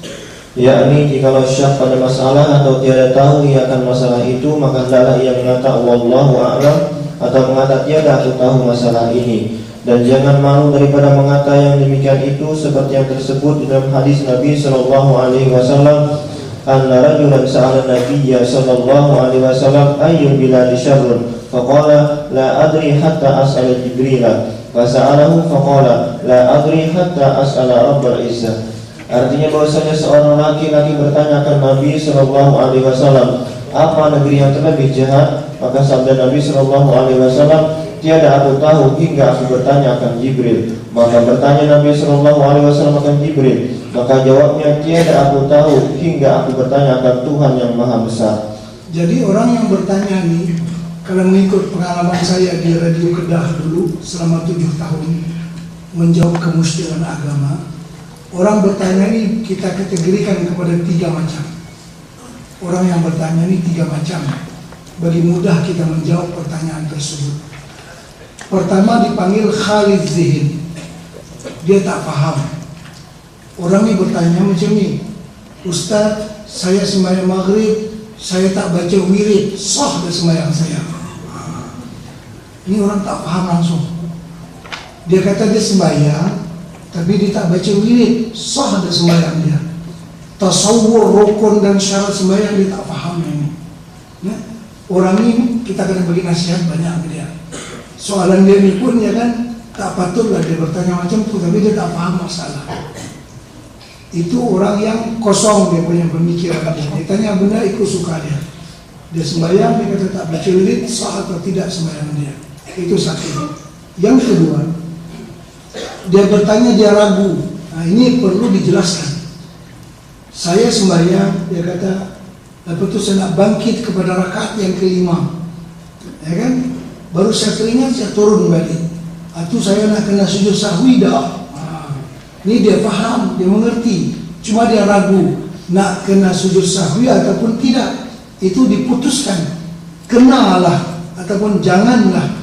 yakni jikalau syak pada masalah atau tiada tahu ia akan masalah itu, maka hendaklah ia mengata wallahu a'lam atau mengata tiada aku tahu masalah ini. Dan jangan malu daripada mengata yang demikian itu, seperti yang tersebut di dalam hadis Nabi SAW, anna rajulan sa'ala nabiyya sallallahu alaihi wasallam ayyul biladi syarrun faqala la adri hatta as'ala Jibrila fasa'alahu faqala la adri hatta as'ala Rabbul Izzah. Artinya bahwasanya seorang laki-laki bertanya ke Nabi sallallahu alaihi wasallam, apa negeri yang terlebih jahat? Maka sabda Nabi sallallahu alaihi wasallam, tiada aku tahu hingga aku bertanya akan Jibril. Maka bertanya Nabi sallallahu alaihi wasallam akan Jibril. Maka jawabnya, tiada aku tahu hingga aku bertanya akan Tuhan yang Maha Besar. Jadi orang yang bertanya nih, kalau mengikut pengalaman saya di Radio Kedah dulu selama 7 tahun menjawab kemusyrikan agama, orang bertanya ini kita kategorikan kepada 3 macam. Orang yang bertanya ini 3 macam. Bagi mudah kita menjawab pertanyaan tersebut. Pertama dipanggil khalid zihin. Dia tak paham. Orang ini bertanya macam ni, Ustaz, saya sembahyang maghrib, saya tak baca wirid, sah dah sembahyang saya. Ini orang tak paham langsung. Dia kata dia sembahyang, tapi dia tak baca wirid, sah dah sembahyang dia. Tasawur, rukun dan syarat sembahyang dia tak faham ini. Ya? Orang ini kita kena bagi nasihat banyak ke dia. Soalan dia ni pun ya kan tak patutlah dia bertanya macam tu, tapi dia tak faham masalah. Itu orang yang kosong dia punya pemikiran dia. Dia tanya benda ikut suka dia. Dia sembahyang, dia kata tak baca wirid, sah atau tidak sembahyang dia. Itu satu. Yang kedua, dia bertanya, dia ragu. Nah, ini perlu dijelaskan. Saya sembahyang, dia kata, lepas itu saya nak bangkit kepada rakaat yang kelima, ya kan? Baru saya teringat, saya turun balik. Itu saya nak kena sujud sahwi dah. Ini dia faham, dia mengerti. Cuma dia ragu, nak kena sujud sahwi ataupun tidak. Itu diputuskan, kenalah ataupun janganlah.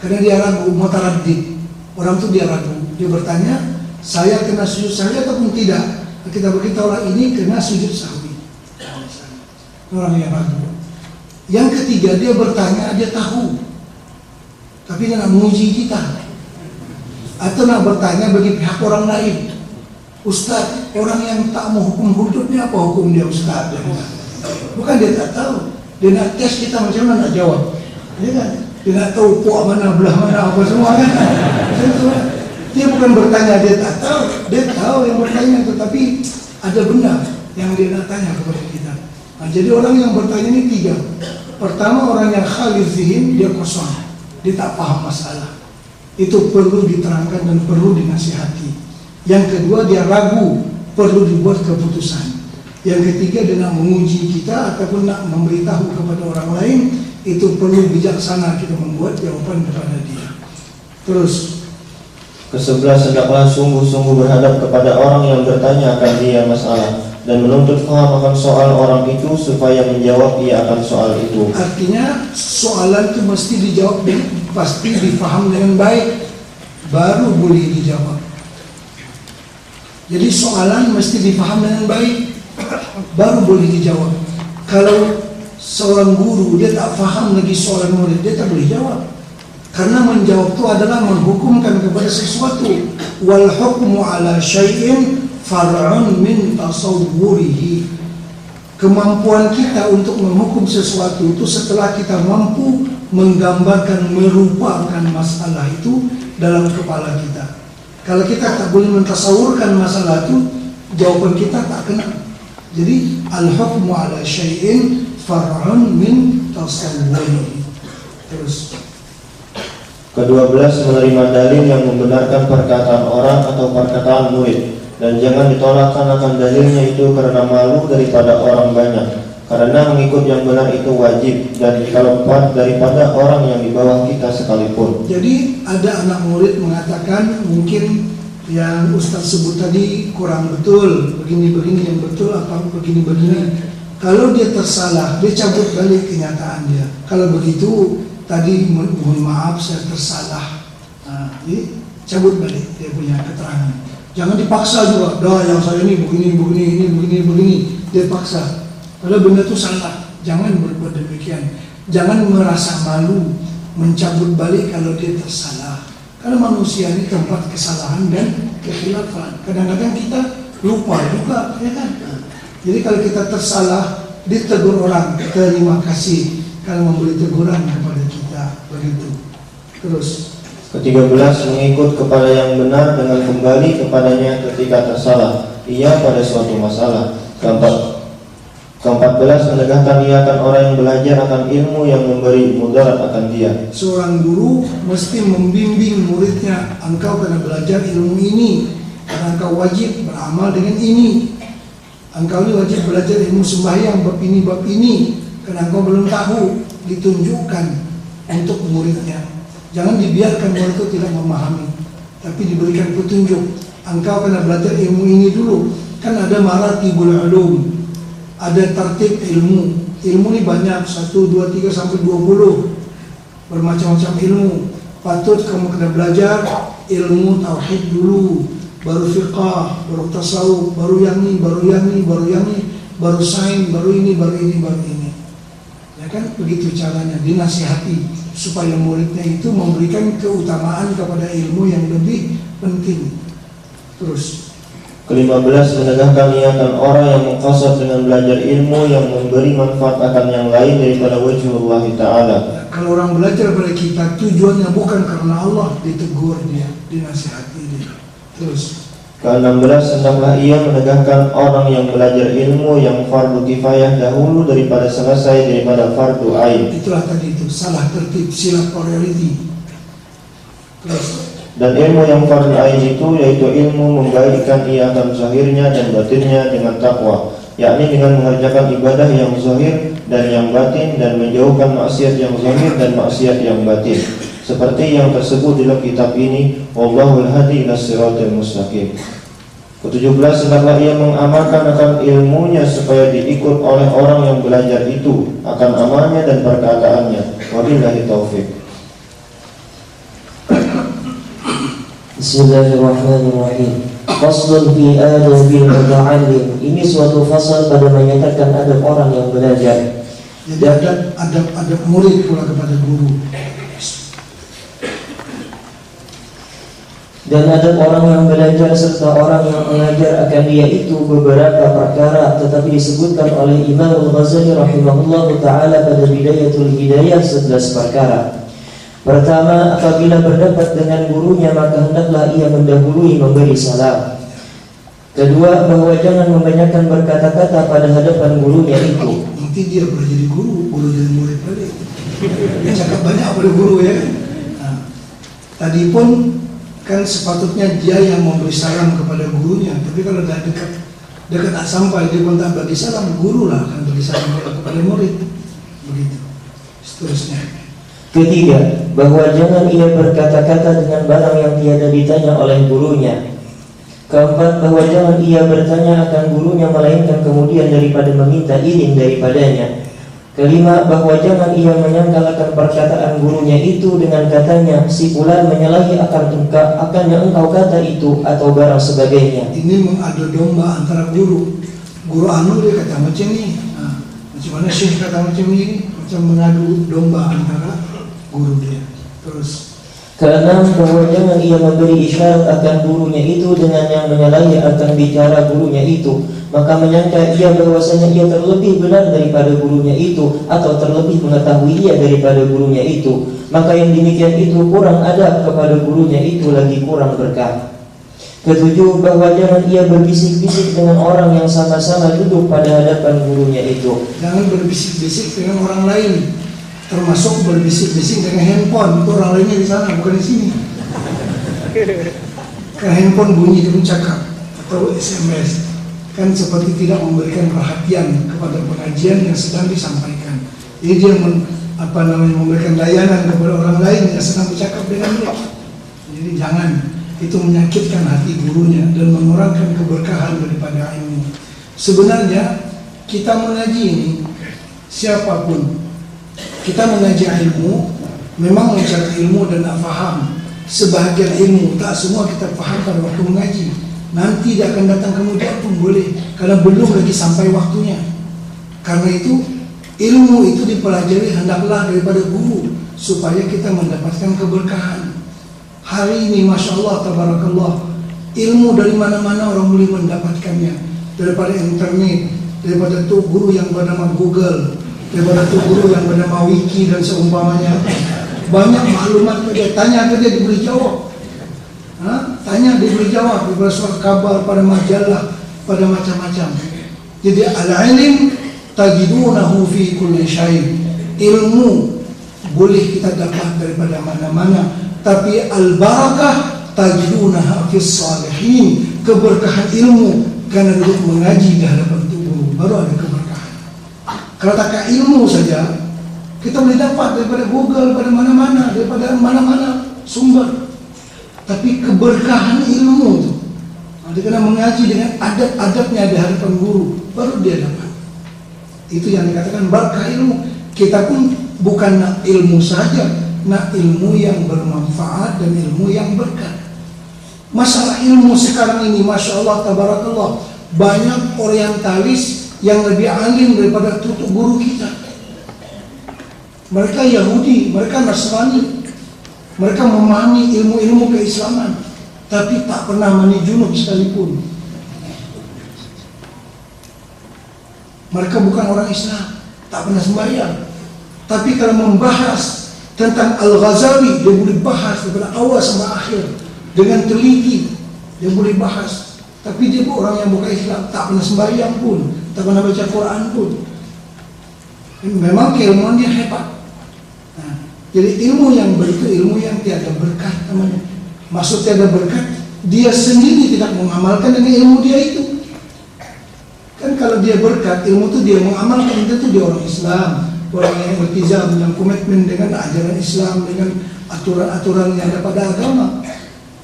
Karena dia ragu, mutaraddid. Orang tu dia ragu, dia bertanya, saya kena sujud sahwi ataupun tidak? Kita beritahu orang ini kena sujud sahwi. Orang yang ragu. Yang ketiga, dia bertanya, dia tahu, tapi dia nak menguji kita. Atau nak bertanya bagi pihak orang lain, Ustaz, orang yang tak mau hukum hududnya apa hukum dia Ustaz? Bukan dia tak tahu, dia nak tes kita macam mana nak jawab, ya kan? Dia nak tahu puak mana, belah mana, apa semua kan? Dia bukan bertanya dia tak tahu, dia tahu yang bertanya, tetapi ada benda yang dia nak tanya kepada kita. Nah, jadi orang yang bertanya ini 3. Pertama, orang yang khalid zihin, dia kosong, dia tak paham masalah. Itu perlu diterangkan dan perlu dinasihati. Yang kedua, dia ragu, perlu dibuat keputusan. Yang ketiga, dia nak menguji kita ataupun nak memberitahu kepada orang lain. Itu perlu bijaksana kita membuat jawaban kepada dia. Terus ke-11, hendaklah sungguh-sungguh berhadap kepada orang yang bertanya akan dia masalah dan menuntut faham akan soal orang itu supaya menjawab ia akan soal itu. Artinya soalan itu mesti dijawab, pasti difaham dengan baik, baru boleh dijawab. Jadi soalan mesti difaham dengan baik, baru boleh dijawab. Kalau seorang guru dia tak faham lagi soalan murid, dia tak boleh jawab. Karena menjawab itu adalah menghukumkan kepada sesuatu. Wal hukmu ala syai'in far'un min tasawwurihi. Kemampuan kita untuk menghukum sesuatu itu setelah kita mampu menggambarkan, merupakan masalah itu dalam kepala kita. Kalau kita tak boleh mentasawurkan masalah itu, jawaban kita tak kena. Jadi al-hukmu ala syai'in far'un min tasawwurihi. Terus ke-12, menerima dalil yang membenarkan perkataan orang atau perkataan murid, dan jangan ditolakkan akan dalilnya itu karena malu daripada orang banyak. Karena mengikut yang benar itu wajib, dan kalau daripada orang yang di bawah kita sekalipun. Jadi ada anak murid mengatakan mungkin yang Ustaz sebut tadi kurang betul, begini-begini yang betul apa begini-begini. Kalau dia tersalah, dia cabut balik kenyataan dia. Kalau begitu tadi mohon maaf saya tersalah, cabut balik dia punya keterangan. Jangan dipaksa juga, dah yang saya ini begini, dia paksa. Padahal benda itu salah, jangan berbuat demikian. Jangan merasa malu mencabut balik kalau dia tersalah. Karena manusia ini tempat kesalahan dan kekhilafan. Kadang-kadang kita lupa juga, ya kan? Jadi kalau kita tersalah, ditegur orang, terima kasih kalau memberi teguran kepada kita, begitu. Terus ke-13 mengikut kepada yang benar dengan kembali kepadanya ketika tersalah ia pada suatu masalah. Ke-14 menegakkan ia akan orang yang belajar akan ilmu yang memberi mudarat akan dia. Seorang guru mesti membimbing muridnya, engkau kena belajar ilmu ini karena engkau wajib beramal dengan ini. Engkau ini wajib belajar ilmu sembahyang bab ini karena engkau belum tahu, ditunjukkan untuk muridnya. Jangan dibiarkan murid itu tidak memahami, tapi diberikan petunjuk. Engkau kena belajar ilmu ini dulu. Kan ada maratibul ulum, ada tertib ilmu. Ilmu ini banyak, 1, 2, 3 sampai 20, bermacam-macam ilmu. Patut kamu kena belajar ilmu tauhid dulu, baru fiqah, baru tasawuf, baru yang ini, baru sains, baru ini. Ya kan begitu caranya, dinasihati supaya muridnya itu memberikan keutamaan kepada ilmu yang lebih penting. Terus ke-15 menegakkan niatan orang yang mengqasad dengan belajar ilmu yang memberi manfaat akan yang lain daripada wajhullah ta'ala. Kalau orang belajar pada kita tujuannya bukan karena Allah, ditegur dia, dinasihati dia. Terus ke-16 hendaklah ia menegakkan orang yang belajar ilmu yang fardu kifayah dahulu daripada selesai daripada fardu ain. Itulah tadi itu salah tertib, silap priority. Terus dan ilmu yang fardu ain itu yaitu ilmu membaikkan ia akan zahirnya dan batinnya dengan takwa, yakni dengan mengerjakan ibadah yang zahir dan yang batin dan menjauhkan maksiat yang zahir dan maksiat yang batin. Seperti yang tersebut dalam kitab ini, Wallahul hadi ila siratal mustaqim. Ke-17 hendaklah ia mengamalkan akan ilmunya supaya diikut oleh orang yang belajar itu akan amalnya dan perkataannya. Wabillahi taufik. Bismillahirrahmanirrahim. Faslun fi adabil muta'allim. Ini suatu fasal pada menyatakan adab orang yang belajar. Jadi adab murid pula kepada guru. Dan adab orang yang belajar serta orang yang mengajar akan dia itu beberapa perkara, tetapi disebutkan oleh Imam Al-Ghazali rahimahullah ta'ala pada Bidayatul Hidayah 11 perkara. Pertama, apabila berdapat dengan gurunya maka hendaklah ia mendahului memberi salam. Kedua, bahwa jangan membanyakan berkata-kata pada hadapan gurunya itu. Nanti dia boleh jadi guru jadi murid balik. Dia cakap banyak pada guru ya. Nah, tadi pun kan sepatutnya dia yang memberi salam kepada gurunya, tapi kalau dah dekat tak sampai dia pun tak bagi salam, guru lah akan bagi salam kepada murid, begitu. Seterusnya. Ketiga, bahwa jangan ia berkata-kata dengan barang yang tiada ditanya oleh gurunya. Keempat, bahwa jangan ia bertanya akan gurunya melainkan kemudian daripada meminta izin daripadanya. Kelima, bahwa jangan ia menyangkalakan perkataan gurunya itu dengan katanya, si fulan menyalahi akan yang engkau kata itu atau barang sebagainya. Ini mengadu domba antara guru anu dia kata macam ni, macam mana syekh kata macam ni, macam mengadu domba antara guru dia. Terus Keenam, bahwa jangan ia memberi isyarat akan gurunya itu dengan yang menyalahi akan bicara gurunya itu, maka menyangka ia bahwasanya ia terlebih benar daripada gurunya itu atau terlebih mengetahui ia daripada gurunya itu, maka yang demikian itu kurang adab kepada gurunya itu, lagi kurang berkah. Ketujuh, bahwa jangan ia berbisik-bisik dengan orang yang sama-sama duduk pada hadapan gurunya itu. Jangan berbisik-bisik dengan orang lain, termasuk berbisik-bisik dengan handphone. Itu orang lainnya di sana, bukan di sini. Karena handphone bunyi dia cakap atau SMS, kan seperti tidak memberikan perhatian kepada pengajian yang sedang disampaikan. Jadi dia memberikan layanan kepada orang lain yang sedang bercakap dengan dia. Jadi jangan, itu menyakitkan hati gurunya dan mengurangkan keberkahan daripada ilmu. Sebenarnya kita mengaji ini, siapapun kita mengaji ilmu, memang mencari ilmu dan nak faham. Sebahagian ilmu, tak semua kita faham pada waktu mengaji. Nanti dia akan datang kemudian pun boleh, karena belum lagi sampai waktunya. Karena itu, ilmu itu dipelajari hendaklah daripada guru, supaya kita mendapatkan keberkahan. Hari ini, Masya Allah, Tabarakallah, ilmu dari mana-mana orang boleh mendapatkannya. Daripada internet, daripada tuh guru yang bernama Google, daripada tuh guru yang bernama Wiki dan seumpamanya. Banyak maklumat ke dia, tanya ke dia diberi jawab. Tanya diberi jawab, diberi surat kabar pada majalah, pada macam-macam. Jadi al-ilm tajidunahu fi kulli syai'. Ilmu boleh kita dapat daripada mana-mana, tapi al-barakah tajidunaha fis salihin. Keberkahan ilmu karena duduk mengaji di hadapan guru, baru ada keberkahan. Kalau tak ilmu saja, kita boleh dapat daripada Google, pada mana-mana, daripada mana-mana sumber. Tapi keberkahan ilmu itu, dia kena mengaji dengan adab-adabnya di hadapan guru, baru dia dapat. Itu yang dikatakan berkah ilmu. Kita pun bukan nak ilmu saja, nak ilmu yang bermanfaat dan ilmu yang berkah. Masalah ilmu sekarang ini, Masya Allah, Tabarakallah, banyak orientalis yang lebih alim daripada tutup guru kita. Mereka Yahudi, mereka Nasrani, mereka memahami ilmu-ilmu keislaman, tapi tak pernah mandi junub sekalipun. Mereka bukan orang Islam, tak pernah sembahyang. Tapi kalau membahas tentang Al-Ghazali, dia boleh bahas daripada awal sampai akhir dengan teliti, dia boleh bahas. Tapi dia pun orang yang bukan Islam, tak pernah sembahyang pun, tak pernah baca Quran pun. Memang keilmuan dia hebat. Jadi ilmu yang itu ilmu yang tiada berkat namanya. Maksud tiada berkat, dia sendiri tidak mengamalkan dengan ilmu dia itu. Kan kalau dia berkat, ilmu itu dia mengamalkan, itu dia orang Islam, orang yang iltizam, yang komitmen dengan ajaran Islam, dengan aturan-aturan yang ada pada agama.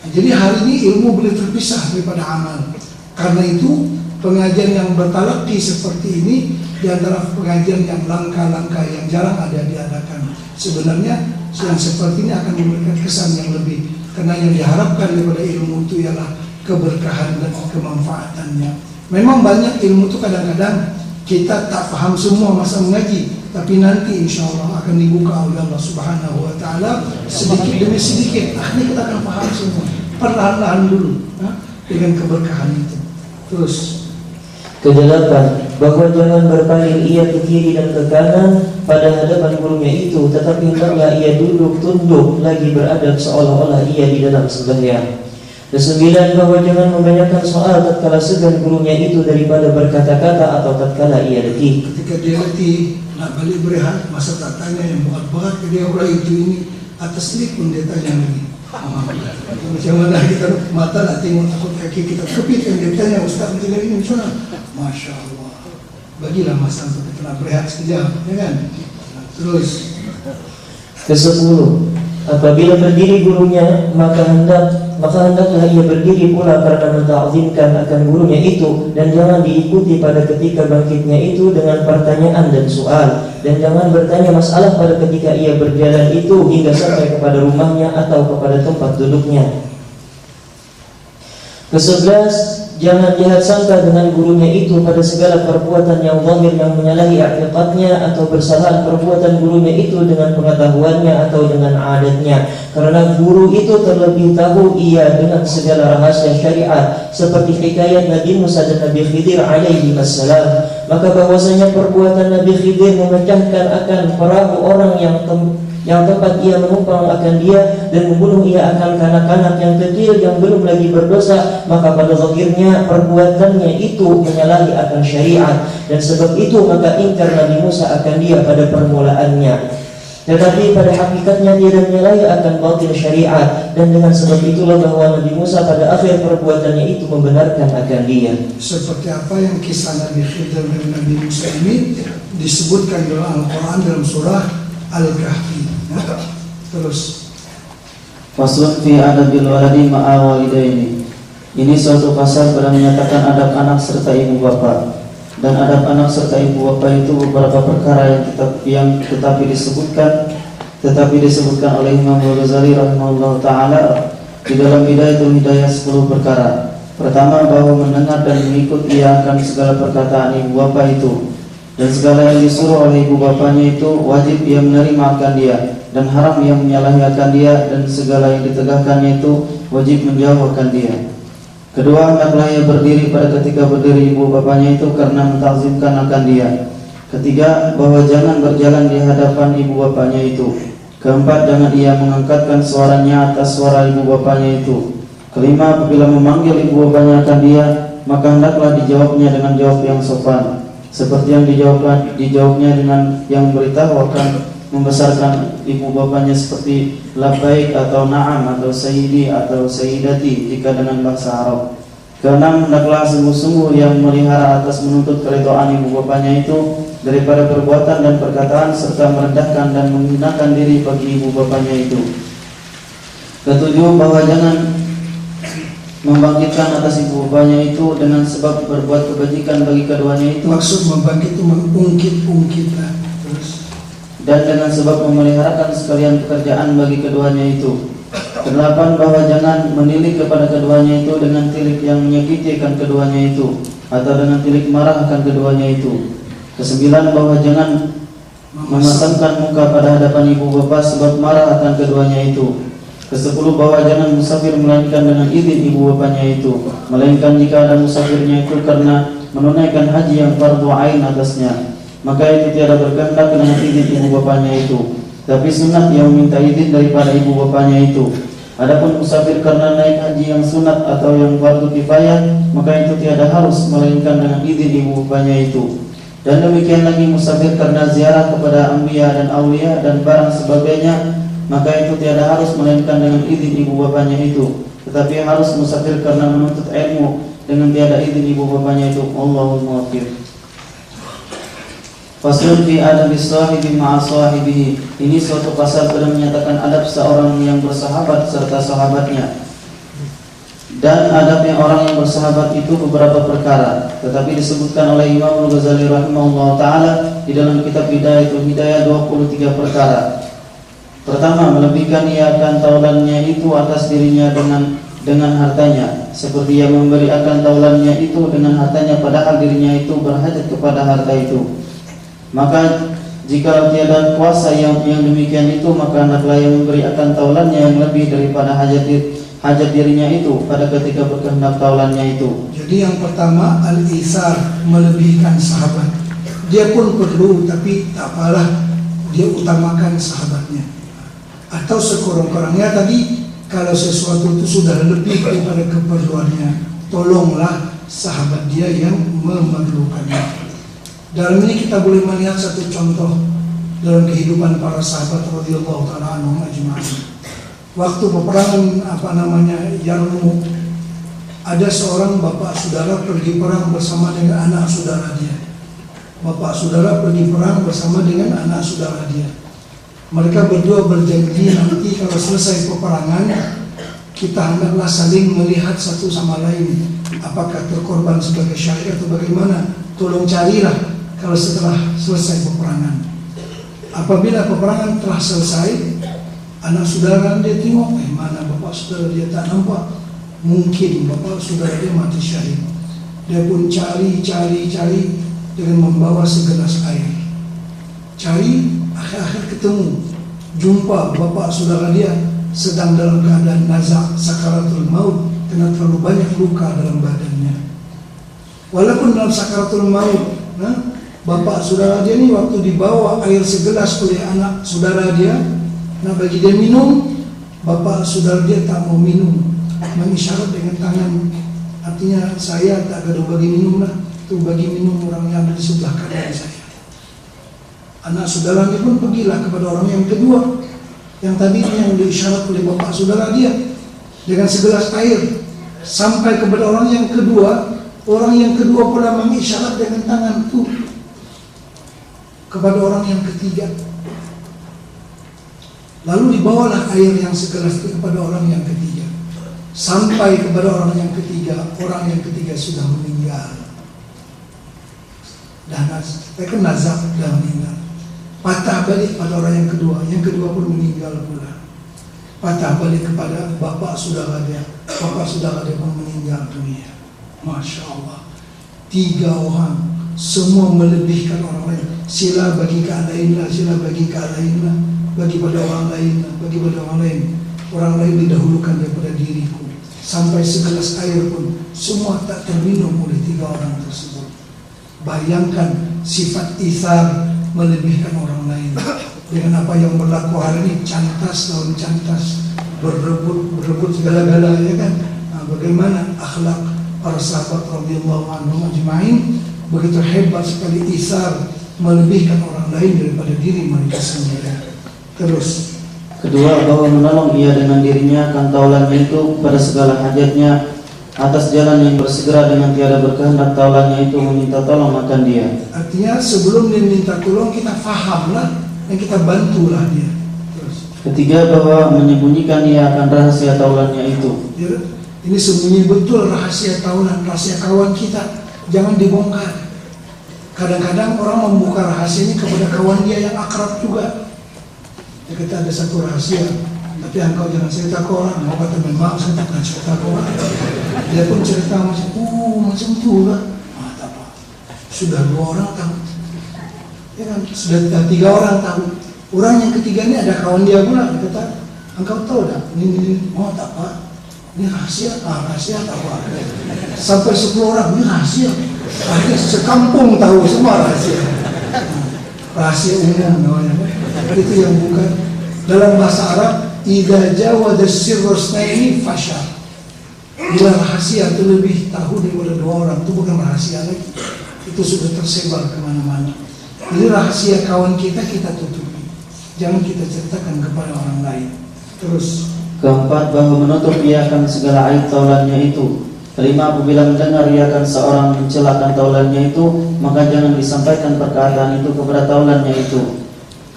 Jadi hari ini ilmu boleh terpisah daripada amal. Karena itu pengajian yang bertalaki seperti ini di antara pengajian yang langka-langka yang jarang ada diadakan. Sebenarnya yang seperti ini akan memberikan kesan yang lebih, karena yang diharapkan daripada ilmu itu ialah keberkahan dan kemanfaatannya. Memang banyak ilmu itu kadang-kadang kita tak faham semua masa mengaji, tapi nanti insya Allah akan dibuka oleh Allah Subhanahu Wa Taala sedikit demi sedikit. Akhirnya kita akan faham semua, perlahan-lahan dulu dengan keberkahan itu. Terus kedelapan, bahwa jangan berpaling ia ke kiri dan ke kanan pada hadapan gurunya itu, tetapi hendaklah ia duduk tunduk lagi beradab seolah-olah ia di dalam sembahyang. Kesembilan, bahwa jangan membanyakan soal tatkala segan gurunya itu daripada berkata-kata atau tatkala ia letih. Ketika dia letih, nak balik berehat, masa tak tanya yang berat-berat ke dia orang itu ini, atas sleep pun dia tanya lagi. Macam mana kita mata nak tengok takut kaki kita kepit, kan dia tanya, Ustaz macam ini macam mana? Masya Allah, bagilah masa untuk kita nak berehat sekejap, ya kan? Terus Kesepuluh, apabila berdiri gurunya, maka hendaklah ia berdiri pula karena menta'zimkan akan gurunya itu, dan jangan diikuti pada ketika bangkitnya itu dengan pertanyaan dan soal, dan jangan bertanya masalah pada ketika ia berjalan itu hingga sampai kepada rumahnya atau kepada tempat duduknya. Kesebelas, jangan jahat sangka dengan gurunya itu pada segala perbuatan yang zahir yang menyalahi i'tiqadnya, atau bersalahan perbuatan gurunya itu dengan pengetahuannya atau dengan adatnya, karena guru itu terlebih tahu ia dengan segala rahasia syariat, seperti hikayat Nabi Musa dan Nabi Khidir alaihi wassalam. Maka bahwasanya perbuatan Nabi Khidir memecahkan akan perahu orang yang tempat ia menumpang akan dia, dan membunuh ia akan kanak-kanak yang kecil yang belum lagi berdosa, maka pada zahirnya perbuatannya itu menyalahi akan syariat, dan sebab itu maka ingkar Nabi Musa akan dia pada permulaannya. Tetapi pada hakikatnya dia menyalahi akan batil syariat, dan dengan sebab itulah bahwa Nabi Musa pada akhir perbuatannya itu membenarkan akan dia. seperti apa yang kisah Nabi Khidir dan Nabi Musa ini disebutkan dalam Al-Quran dalam surah Al-Kahfi. Terus Faslun fi adabil waladi ma'a walidaini. Ini suatu pasal pada menyatakan adab anak serta ibu bapa. Dan adab anak serta ibu bapa itu beberapa perkara yang tetapi disebutkan oleh Imam Al-Ghazali rahimahullah ta'ala di dalam Hidayatul Hidayah 10 perkara. Pertama, bahwa mendengar dan mengikut ia akan segala perkataan ibu bapa itu, dan segala yang disuruh oleh ibu bapanya itu wajib ia menerima akan dia, dan haram ia menyalahi akan dia, dan segala yang ditegakkannya itu wajib menjauh akan dia. Kedua, hendaklah ia berdiri pada ketika berdiri ibu bapanya itu karena mentakzimkan akan dia. Ketiga, bahwa jangan berjalan di hadapan ibu bapanya itu. Keempat, jangan ia mengangkatkan suaranya atas suara ibu bapanya itu. Kelima, apabila memanggil ibu bapanya akan dia, maka hendaklah dijawabnya dengan jawab yang sopan, seperti yang dijawabnya dengan yang memberitahu akan membesarkan ibu bapanya, seperti labbaik atau na'am atau sayyidi atau sayyidati jika dengan bahasa Arab. Keenam, hendaklah sungguh-sungguh yang melihara atas menuntut keridhaan ibu bapanya itu daripada perbuatan dan perkataan serta merendahkan dan menghinakan diri bagi ibu bapanya itu. Ketujuh, bahwa jangan membangkitkan atas ibu bapanya itu dengan sebab berbuat kebajikan bagi keduanya itu. Maksud membangkit itu mengungkit-ungkit lah. Terus. Dan dengan sebab memeliharakan sekalian pekerjaan bagi keduanya itu. Kedelapan, bahwa jangan menilik kepada keduanya itu dengan tilik yang menyakiti akan keduanya itu, atau dengan tilik marah akan keduanya itu. Kesembilan, bahwa jangan memasangkan muka pada hadapan ibu bapa sebab marah akan keduanya itu. Kesepuluh, bahwa jangan musafir melainkan dengan izin ibu bapanya itu, melainkan jika ada musafirnya itu karena menunaikan haji yang fardu ain atasnya, maka itu tiada berkehendak dengan izin ibu bapanya itu, tapi sunat yang meminta izin daripada ibu bapanya itu. Adapun musafir karena naik haji yang sunat atau yang fardu kifayah, maka itu tiada harus melainkan dengan izin ibu bapanya itu. Dan demikian lagi musafir karena ziarah kepada anbiya dan aulia dan barang sebagainya, maka itu tiada harus melainkan dengan izin ibu bapanya itu, tetapi harus musafir karena menuntut ilmu dengan tiada izin ibu bapanya itu. Allahul muwaffiq. Faslun fi adabi sahibi ma'a sahibihi. Ini suatu pasal pada menyatakan adab seorang yang bersahabat serta sahabatnya. Dan adabnya orang yang bersahabat itu beberapa perkara, tetapi disebutkan oleh Imam Al-Ghazali rahimahullah ta'ala di dalam kitab Bidayatul Hidayah 23 perkara. Pertama, melebihkan ia akan taulannya itu atas dirinya dengan hartanya, seperti yang memberi akan taulannya itu dengan hartanya padahal dirinya itu berhajat kepada harta itu. Maka jika tiada kuasa yang demikian itu, maka hendaklah yang memberi akan taulannya yang lebih daripada hajat dirinya itu pada ketika berkehendak taulannya itu. Jadi yang pertama al-isar, melebihkan sahabat. Dia pun perlu, tapi tak apalah, dia utamakan sahabatnya. Atau sekurang-kurangnya tadi, kalau sesuatu itu sudah lebih daripada keperluannya, tolonglah sahabat dia yang memerlukannya. Dalam ini kita boleh melihat satu contoh dalam kehidupan para sahabat radhiyallahu ta'ala anhum ajma'in. Waktu peperangan Yarmuk, ada seorang bapak saudara pergi perang bersama dengan anak saudara dia. Bapak saudara pergi perang bersama dengan anak saudara dia. Mereka berdua berjanji nanti kalau selesai peperangan kita hendaklah saling melihat satu sama lain, apakah terkorban sebagai syahid atau bagaimana. Tolong carilah kalau setelah selesai peperangan. Apabila peperangan telah selesai, anak saudara dia tengok, mana bapak saudara dia, tak nampak. Mungkin bapak saudara dia mati syahid. Dia pun cari dengan membawa segelas air. Cari, akhir-akhir ketemu, jumpa bapak saudara dia sedang dalam keadaan nazak, sakaratul maut, karena terlalu banyak luka dalam badannya. Walaupun dalam sakaratul maut, bapak saudara dia ni waktu dibawa air segelas oleh anak saudara dia, nak bagi dia minum, bapak saudara dia tak mau minum, mengisyarat dengan tangan, artinya saya tak ada bagi minum lah, tu bagi minum orang yang ada di sebelah kanan saya. Anak saudara dia pun pergilah kepada orang yang kedua, yang tadi yang diisyarat oleh bapak saudara dia dengan segelas air, sampai kepada orang yang kedua. Orang yang kedua pula mengisyarat dengan tangan tu kepada orang yang ketiga. Lalu dibawalah air yang segelas itu kepada orang yang ketiga. Sampai kepada orang yang ketiga sudah meninggal. Dan mereka nazak dah meninggal. Patah balik pada orang yang kedua pun meninggal pula. Patah balik kepada bapak saudara dia pun meninggal dunia. Masya Allah, 3 orang semua melebihkan orang lain. Sila bagi ke lain lah, bagi pada orang lain. Orang lain didahulukan daripada diriku. sampai segelas air pun semua tak terminum oleh 3 orang tersebut. Bayangkan sifat ithar melebihkan orang lain. Dengan apa yang berlaku hari ini, cantas lawan cantas, berebut segala-gala, ya kan? Nah, bagaimana akhlak para sahabat radhiyallahu anhum ajma'in, begitu hebat sekali ithar, melebihkan orang lain daripada diri mereka sendiri. Terus kedua, bahwa menolong ia dengan dirinya akan taulannya itu pada segala hajatnya atas jalan yang bersegera dengan tiada berkehendak taulannya itu meminta tolong akan dia. Artinya sebelum dia minta tolong kita fahamlah dan kita bantulah dia. Terus Ketiga, bahwa menyembunyikan ia akan rahasia taulannya itu. ya, ini sembunyi betul rahasia taulan, rahasia kawan kita, jangan dibongkar. Kadang-kadang orang membuka rahasianya kepada kawan dia yang akrab juga. Ya, kita ada satu rahasia, tapi engkau jangan cerita ke orang. Mau kata memang saya tak akan cerita ke orang. Dia pun cerita macam itu lah. Tak apa. Sudah 2 orang tahu, ya kan? Sudah 3 orang tahu. Orang yang ketiga ini ada kawan dia pula. Dia kata, engkau tahu tak? Ini tak apa. Ini rahasia. Rahasia tak apa. Sampai 10 orang, ini rahasia. Akhirnya sekampung tahu semua rahasia. Rahasia umum namanya. Itu yang bukan. Dalam bahasa Arab, idza jawada sirru snaini fasha. Bila rahasia itu lebih tahu daripada 2 orang, itu bukan rahasia lagi. Itu sudah tersebar kemana-mana. Ini rahasia kawan kita tutupi. Jangan kita ceritakan kepada orang lain. Terus Keempat, bahwa menutup ia akan segala aib taulannya itu. Kelima, apabila mendengar ia akan seorang mencelakan taulannya itu, maka jangan disampaikan perkataan itu kepada taulannya itu.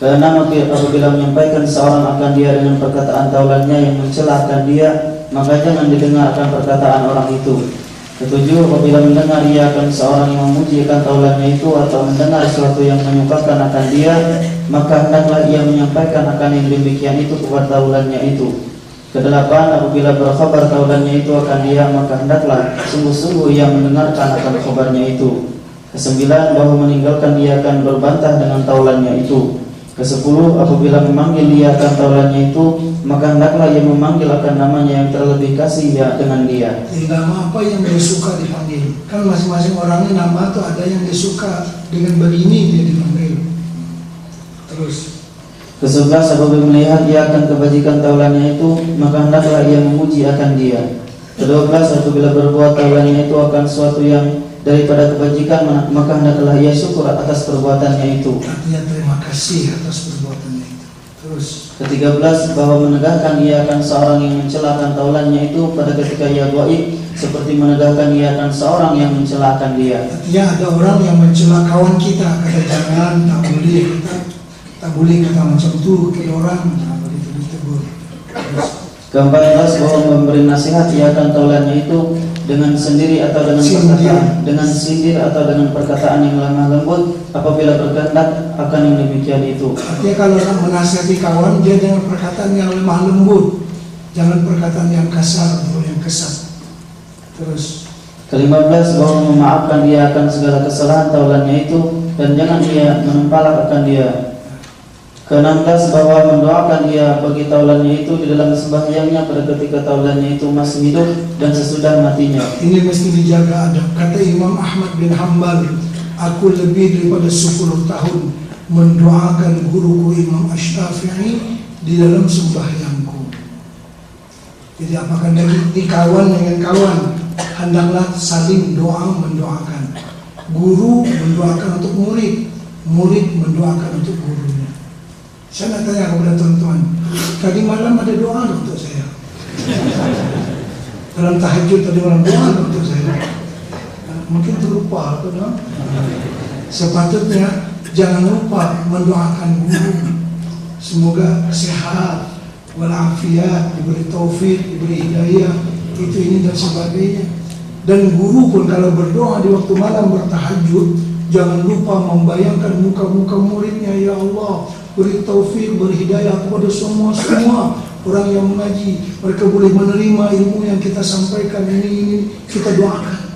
Keenam, apabila menyampaikan seorang akan dia dengan perkataan taulannya yang mencelakan dia, maka jangan didengarkan perkataan orang itu. Ketujuh, apabila mendengar ia akan seorang yang memuji akan taulannya itu atau mendengar sesuatu yang menyukakan akan dia, maka hendaklah ia menyampaikan akan yang demikian itu kepada taulannya itu. Kedelapan, apabila berkhabar taulannya itu akan dia, maka hendaklah sungguh-sungguh ia mendengarkan akan khabarnya itu. Kesembilan, bahwa meninggalkan ia akan berbantah dengan taulannya itu. Kesepuluh, apabila memanggil dia akan taulannya itu, maka hendaklah ia memanggil akan namanya yang terlebih kasih ya dengan dia. nama apa yang dia suka dipanggil. Kan masing-masing orangnya nama itu ada yang dia suka, dengan begini dia dipanggil. Terus Kesebelas, apabila melihat ia akan kebajikan taulannya itu, maka hendaklah ia memuji akan dia. Kedua-belas, apabila berbuat taulannya itu akan sesuatu yang daripada kebajikan, maka hendaklah ia syukur atas perbuatannya itu. artinya terima kasih atas perbuatannya itu. Terus Ke-13, bahwa menegahkan ia akan seorang yang mencelakan taulannya itu pada ketika ia gaib, seperti menegahkan ia akan seorang yang mencelakan dia. artinya ada orang yang mencela kawan kita, kata jangan, tak boleh kata macam tu ke orang, begitu ditegur. Terus Ke-14, bahwa memberi nasihat ia akan taulannya itu dengan sendiri atau dengan perkataan, dengan sindir atau dengan perkataan yang lemah lembut, apabila berkehendak akan yang demikian itu. artinya kalau nak menasihati kawan, dia dengan perkataan yang lemah lembut, jangan perkataan yang kasar atau yang kesat. Terus Ke-15, bahwa memaafkan dia akan segala kesalahan taulannya itu, dan jangan ia menempalak akan dia. Ke-16, bahwa mendoakan ia bagi taulannya itu di dalam sembahyangnya pada ketika taulannya itu masih hidup dan sesudah matinya. ini mesti dijaga adab. Kata Imam Ahmad bin Hanbal, aku lebih daripada 10 tahun mendoakan guruku Imam Asy-Syafi'i di dalam sembahyangku. Jadi apakah dari kawan dengan kawan, hendaklah saling doa mendoakan. Guru mendoakan untuk murid, murid mendoakan untuk gurunya. Saya nak tanya kepada tuan-tuan, tadi malam ada doa untuk saya. Dalam tahajud tadi malam doa untuk saya. Mungkin terlupa atau no? Sepatutnya jangan lupa mendoakan guru. Semoga sehat, walafiat, diberi taufik, diberi hidayah, itu ini dan sebagainya. Dan guru pun kalau berdoa di waktu malam bertahajud, jangan lupa membayangkan muka-muka muridnya, ya Allah, beri taufik, beri hidayah kepada semua orang yang mengaji. Mereka boleh menerima ilmu yang kita sampaikan ini kita doakan.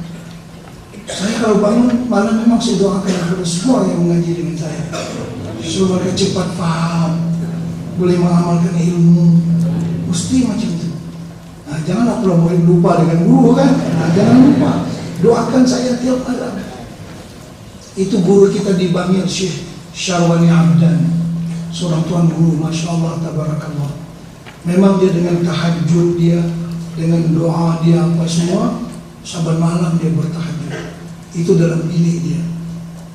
Saya kalau bangun malam memang saya doakan kepada semua yang mengaji dengan saya, supaya mereka cepat paham, boleh mengamalkan ilmu. Mesti macam itu. Nah, janganlah kalau murid lupa dengan guru kan. Jangan lupa, doakan saya tiap malam. Itu guru kita di Bangil, Syekh Syarwani Abdan, seorang tuan guru, Masya Allah, tabarakallah. Memang dia dengan tahajud dia, dengan doa dia, apa semua, saban malam dia bertahajud. Itu dalam bilik dia.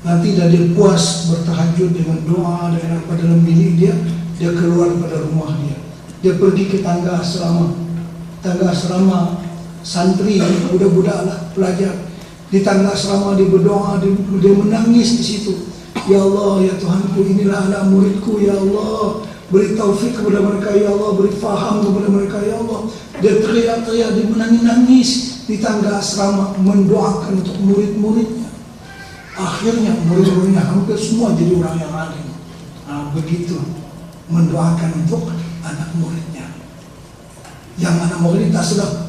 Nanti dah dia puas bertahajud dengan doa, dengan apa dalam bilik dia, dia keluar pada rumah dia. Dia pergi ke tangga asrama santri, budak-budak lah, pelajar. Di tangga asrama dia berdoa, dia menangis di situ. Ya Allah, ya Tuhanku, inilah anak muridku, ya Allah. Beri taufik kepada mereka, ya Allah. Beri faham kepada mereka, ya Allah. Dia teriak-teriak, dia menangis-nangis di tangga asrama, mendoakan untuk murid-muridnya. Akhirnya murid-muridnya hampir semua jadi orang yang alim. Begitu mendoakan untuk anak muridnya. Yang anak murid tak sedang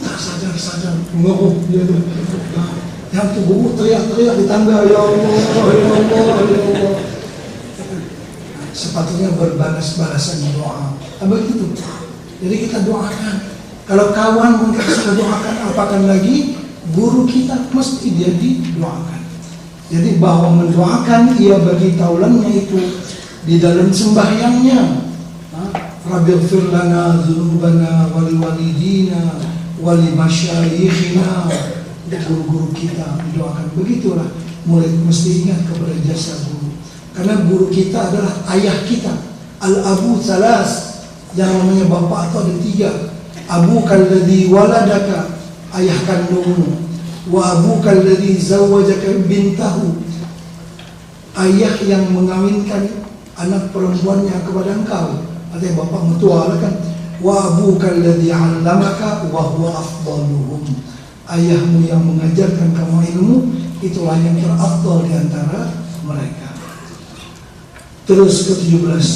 tak sadar mengeruh dia tu. Yang tu guru teriak-teriak di tangga, ya Allah, ya Allah, ya Allah. Sepatutnya berbalas-balasan doa. Begitu. Jadi kita doakan. Kalau kawan pun kita sudah doakan, apakan lagi guru kita, mesti dia didoakan. Jadi bahwa mendoakan ia bagi taulannya itu di dalam sembahyangnya. Rabbighfir lana dzunubana wa liwalidina wa limasyayikhina. Guru-guru kita didoakan. Begitulah murid mesti ingat kepada jasa guru. Karena guru kita adalah ayah kita. Al-abu salas, yang namanya bapak atau ada tiga. Abu kalladhi waladaka, ayah kandungmu. Wa abuka alladhi zawwajaka bintahu, ayah yang mengawinkan anak perempuannya kepada engkau. Artinya bapak mertua lah kan. Wa abuka alladhi 'allamaka wa huwa afdaluhum, ayahmu yang mengajarkan kamu ilmu, itulah yang terafdal di antara mereka. Terus ke-17.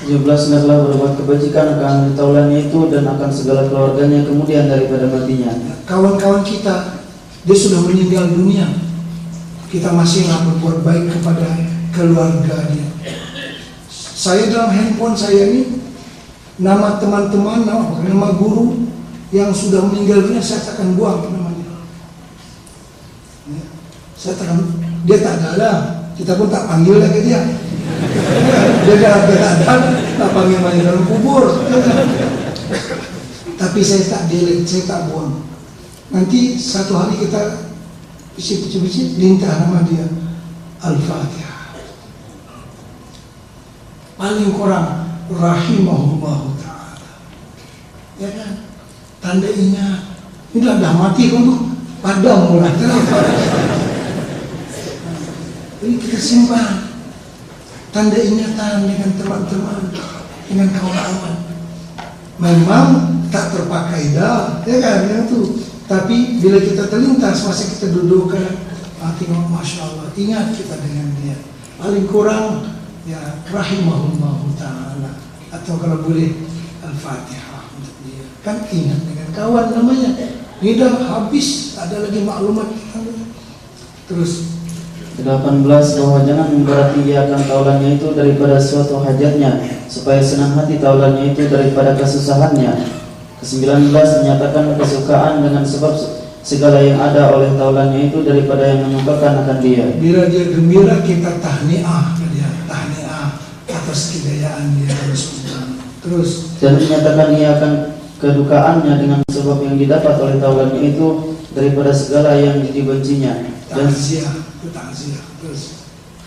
17, hendaklah berbuat kebajikan akan taulannya itu dan akan segala keluarganya kemudian daripada matinya. Kawan-kawan kita, dia sudah meninggal dunia, kita masih nggak berbuat baik kepada keluarga dia. Saya dalam handphone saya ini, nama teman-teman, nama guru yang sudah meninggal dunia saya akan buang namanya. Saya takkan, dia tak ada lah, kita pun tak panggil lagi dia. Dia tak ada, tak panggil dalam kubur. Tapi saya tak delete, saya tak buang. Nanti satu hari kita bicit-bicit lintah nama dia, Al-Fatihah. Paling kurang rahimahullahu ta'ala, ya kan? Tanda ingat. Ini dah mati kan tuh, padam mulai. Ini kita simpan tanda ingatan dengan teman-teman, dengan kawan-kawan. Memang tak terpakai dah, ya kan, yang tu. Tapi bila kita terlintas, masa kita duduk kan, tengok, Masya Allah, ingat kita dengan dia. Paling kurang, ya, rahimahullahu ta'ala. Atau kalau boleh, Al-Fatihah untuk dia. Kan ingat dengan kawan namanya. Ini dah habis, ada lagi maklumat. Terus 18, bahwa jangan memberati ia akan taulannya itu daripada suatu hajatnya, supaya senang hati taulannya itu daripada kesusahannya. Ke-19, menyatakan kesukaan dengan sebab segala yang ada oleh taulannya itu daripada yang menyukakan akan dia. Bila dia gembira, kita tahniah dia, tahniah atas kejayaan dia. Terus Dan menyatakan ia akan kedukaannya dengan sebab yang didapat oleh taulannya itu daripada segala yang dibencinya.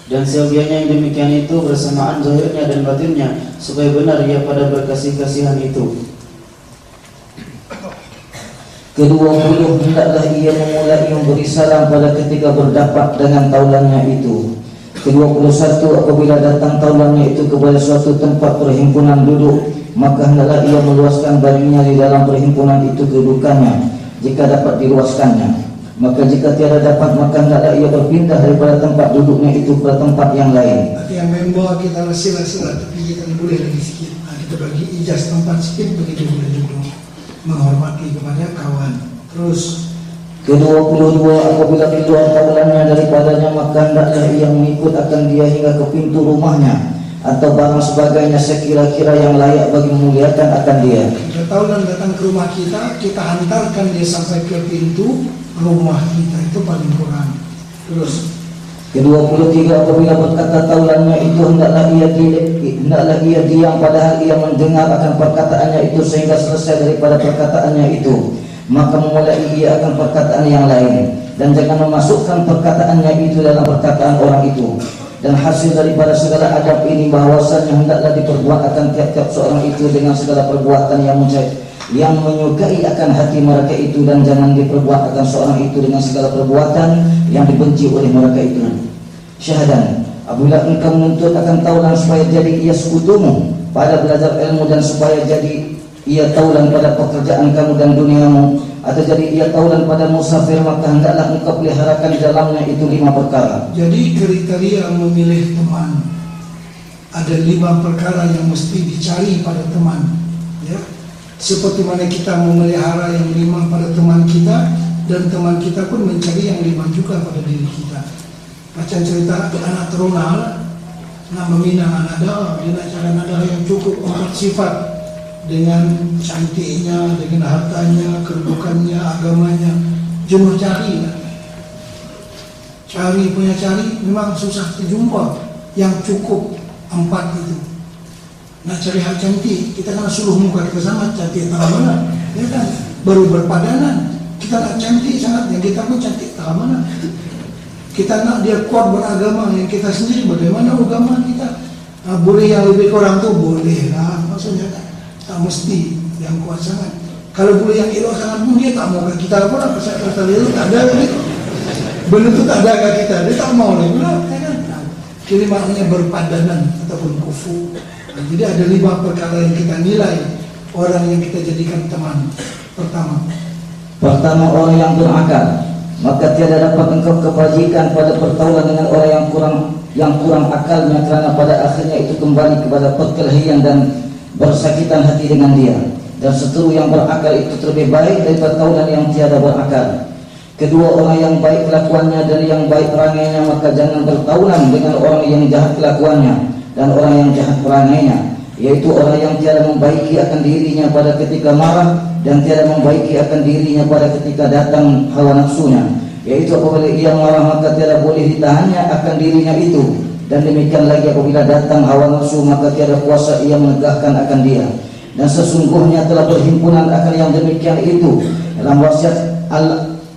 Dan seyogianya yang demikian itu bersamaan zahirnya dan batinnya, supaya benar ia pada berkasih-kasihan itu. Ke-20, hendaklah ia memulai memberi salam pada ketika berdapat dengan taulannya itu. Ke-21, apabila datang taulannya itu kepada suatu tempat perhimpunan duduk, maka hendaklah ia meluaskan bajunya di dalam perhimpunan itu kedudukannya, jika dapat diluaskannya. Maka jika tiada dapat, maka hendaklah ia berpindah daripada tempat duduknya itu ke tempat yang lain. Yang membawa kita sila-sila, tapi kita boleh lagi sikit. Kita bagi ijaz tempat sikit, begitu boleh duduk, menghormati kepada kawan. Terus Ke-22, apabila keluar taulannya daripadanya, maka hendaklah ia mengikut akan dia hingga ke pintu rumahnya. atau barang sebagainya sekira-kira yang layak bagi memuliakan akan dia. 3 taulan datang ke rumah kita, kita hantarkan dia sampai ke pintu rumah kita, itu paling kurang. Terus Ke-23, apabila berkata taulannya itu hendaklah ia diam padahal ia mendengar akan perkataannya itu sehingga selesai daripada perkataannya itu, maka memulai ia akan perkataan yang lain, dan jangan memasukkan perkataannya itu dalam perkataan orang itu. Dan hasil daripada segala adab ini bahwasannya hendaklah diperbuat akan tiap-tiap seorang itu dengan segala perbuatan yang menyukai akan hati mereka itu, dan jangan diperbuat akan seorang itu dengan segala perbuatan yang dibenci oleh mereka itu. Syahadan, apabila engkau menuntut akan taulan supaya jadi ia sekutumu pada belajar ilmu, dan supaya jadi ia taulan pada pekerjaan kamu dan duniamu, atau jadi ia taulan pada musafir, maka hendaklah engkau peliharakan di dalamnya itu 5 perkara. jadi kriteria memilih teman, ada 5 perkara yang mesti dicari pada teman, ya. Seperti mana kita memelihara yang 5 pada teman kita, dan teman kita pun mencari yang 5 juga pada diri kita. Macam cerita anak terunal, nak meminang anak dah, dia nak cari anak dah yang cukup 4 sifat, dengan cantiknya, dengan hartanya, kedudukannya, agamanya, jenuh cari, cari, memang susah terjumpa yang cukup 4 itu. Nak cari hal cantik, kita kena suluh muka kita sama cantik tak mana, ya kan? Baru berpadanan, kita nak cantik sangat, yang kita pun cantik tak mana. Kita nak dia kuat beragama, yang kita sendiri bagaimana agama kita? Boleh yang lebih kurang tu boleh lah, maksudnya tak mesti yang kuat sangat. Kalau boleh yang elok sangat pun dia tak mau ke kita pun, apa saya kata dia tak ada gitu. Benda tu tak ada ke kita, dia tak mau lagi pula, ya kan? Jadi maknanya berpadanan ataupun kufu. Jadi ada 5 perkara yang kita nilai orang yang kita jadikan teman. Pertama, orang yang berakal. Maka tiada dapat engkau kebajikan pada pertaulan dengan orang yang kurang akalnya, kerana pada akhirnya itu kembali kepada perkelahian dan bersakitan hati dengan dia. Dan seteru yang berakal itu terlebih baik daripada taulan yang tiada berakal. Kedua, orang yang baik kelakuannya dan yang baik perangainya, maka jangan bertaulan dengan orang yang jahat kelakuannya dan orang yang jahat perangainya, yaitu orang yang tiada membaiki akan dirinya pada ketika marah, dan tiada membaiki akan dirinya pada ketika datang hawa nafsunya, yaitu apabila ia marah maka tiada boleh ditahannya akan dirinya itu, dan demikian lagi apabila datang hawa nafsu maka tiada kuasa ia menegahkan akan dia. Dan sesungguhnya telah berhimpunan akan yang demikian itu dalam wasiat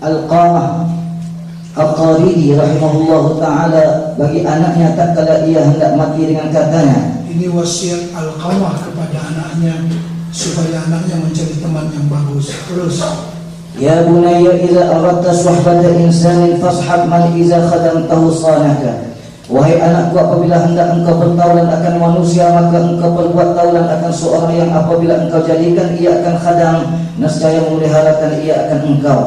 Al-Qamah Al-Qaridi rahimahullahu ta'ala bagi anaknya tak kala ia hendak mati dengan katanya. Ini wasiat Al-Qamah kepada anaknya supaya anaknya mencari teman yang bagus. Terus, Ya bunayya idza aradta suhbata insanin fashab man idza khadamtahu sanaka. Wahai anakku, apabila hendak engkau bertaulan akan manusia, maka engkau perbuat taulan akan seorang yang apabila engkau jadikan ia akan khadam, nescaya memeliharakan ia akan engkau.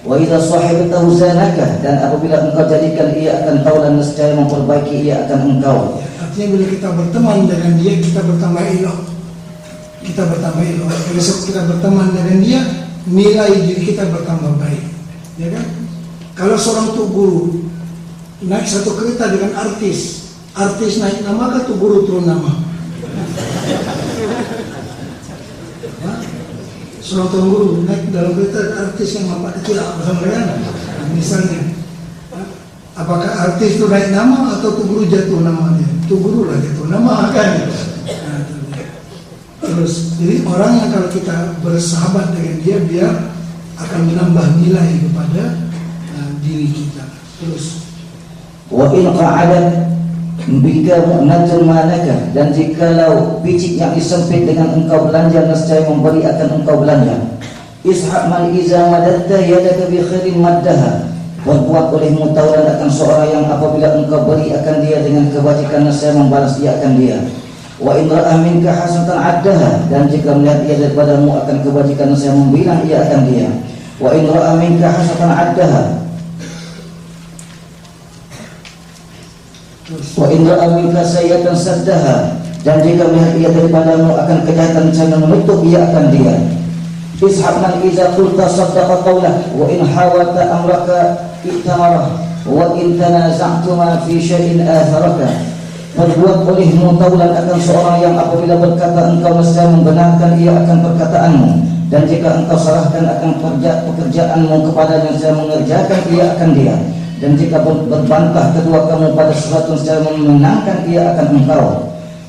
Wa idza sahibtahu zanaka, dan apabila engkau jadikan ia akan taulan, nescaya memperbaiki ia akan engkau. Artinya bila kita berteman dengan dia, kita bertambah elok. Bila kita berteman dengan dia, nilai diri kita bertambah baik, ya kan? Kalau seorang tu guru naik satu kereta dengan artis naik nama ke tu guru turun nama? Seorang tuan guru naik dalam kereta artis yang nampak kecil bersama dengan, misalnya, apakah artis itu naik nama atau tu guru jatuh namanya? Tu guru lah jatuh nama kan? Terus, jadi orang yang kalau kita bersahabat dengan dia akan menambah nilai kepada diri kita. Terus, Wa in qa'adat bika mu'natun malaka, dan jikalau picik yang disempit dengan engkau belanja, nescaya memberi akan engkau belanja. Ishab man iza madatta yadaka bi khairin maddaha, berbuat olehmu taulan akan seorang yang apabila engkau beri akan dia dengan kebajikan, nescaya membalas dia akan dia. Wa in ra'a minka hasanatan addaha, dan jika melihat ia daripadamu akan kebajikan, nescaya membilang ia akan dia. Wa in ra'a minka hasanatan addaha, wa in ra'a minka sayyatan saddaha, dan jika melihat ia daripadamu akan kejahatan, jangan menutup ia akan dia. Ishab man iza qulta saddaqa qawlah, wa in hawalta amraka i'tamarah, wa in tanaza'tuma fi syai'in atharaka. Perbuat olehmu taulan akan seorang yang apabila berkata engkau nescaya membenarkan ia akan perkataanmu, dan jika engkau salahkan akan pekerjaanmu kepadanya nescaya mengerjakan ia akan dia, dan jika berbantah kedua kamu pada sesuatu nescaya memenangkan ia akan engkau.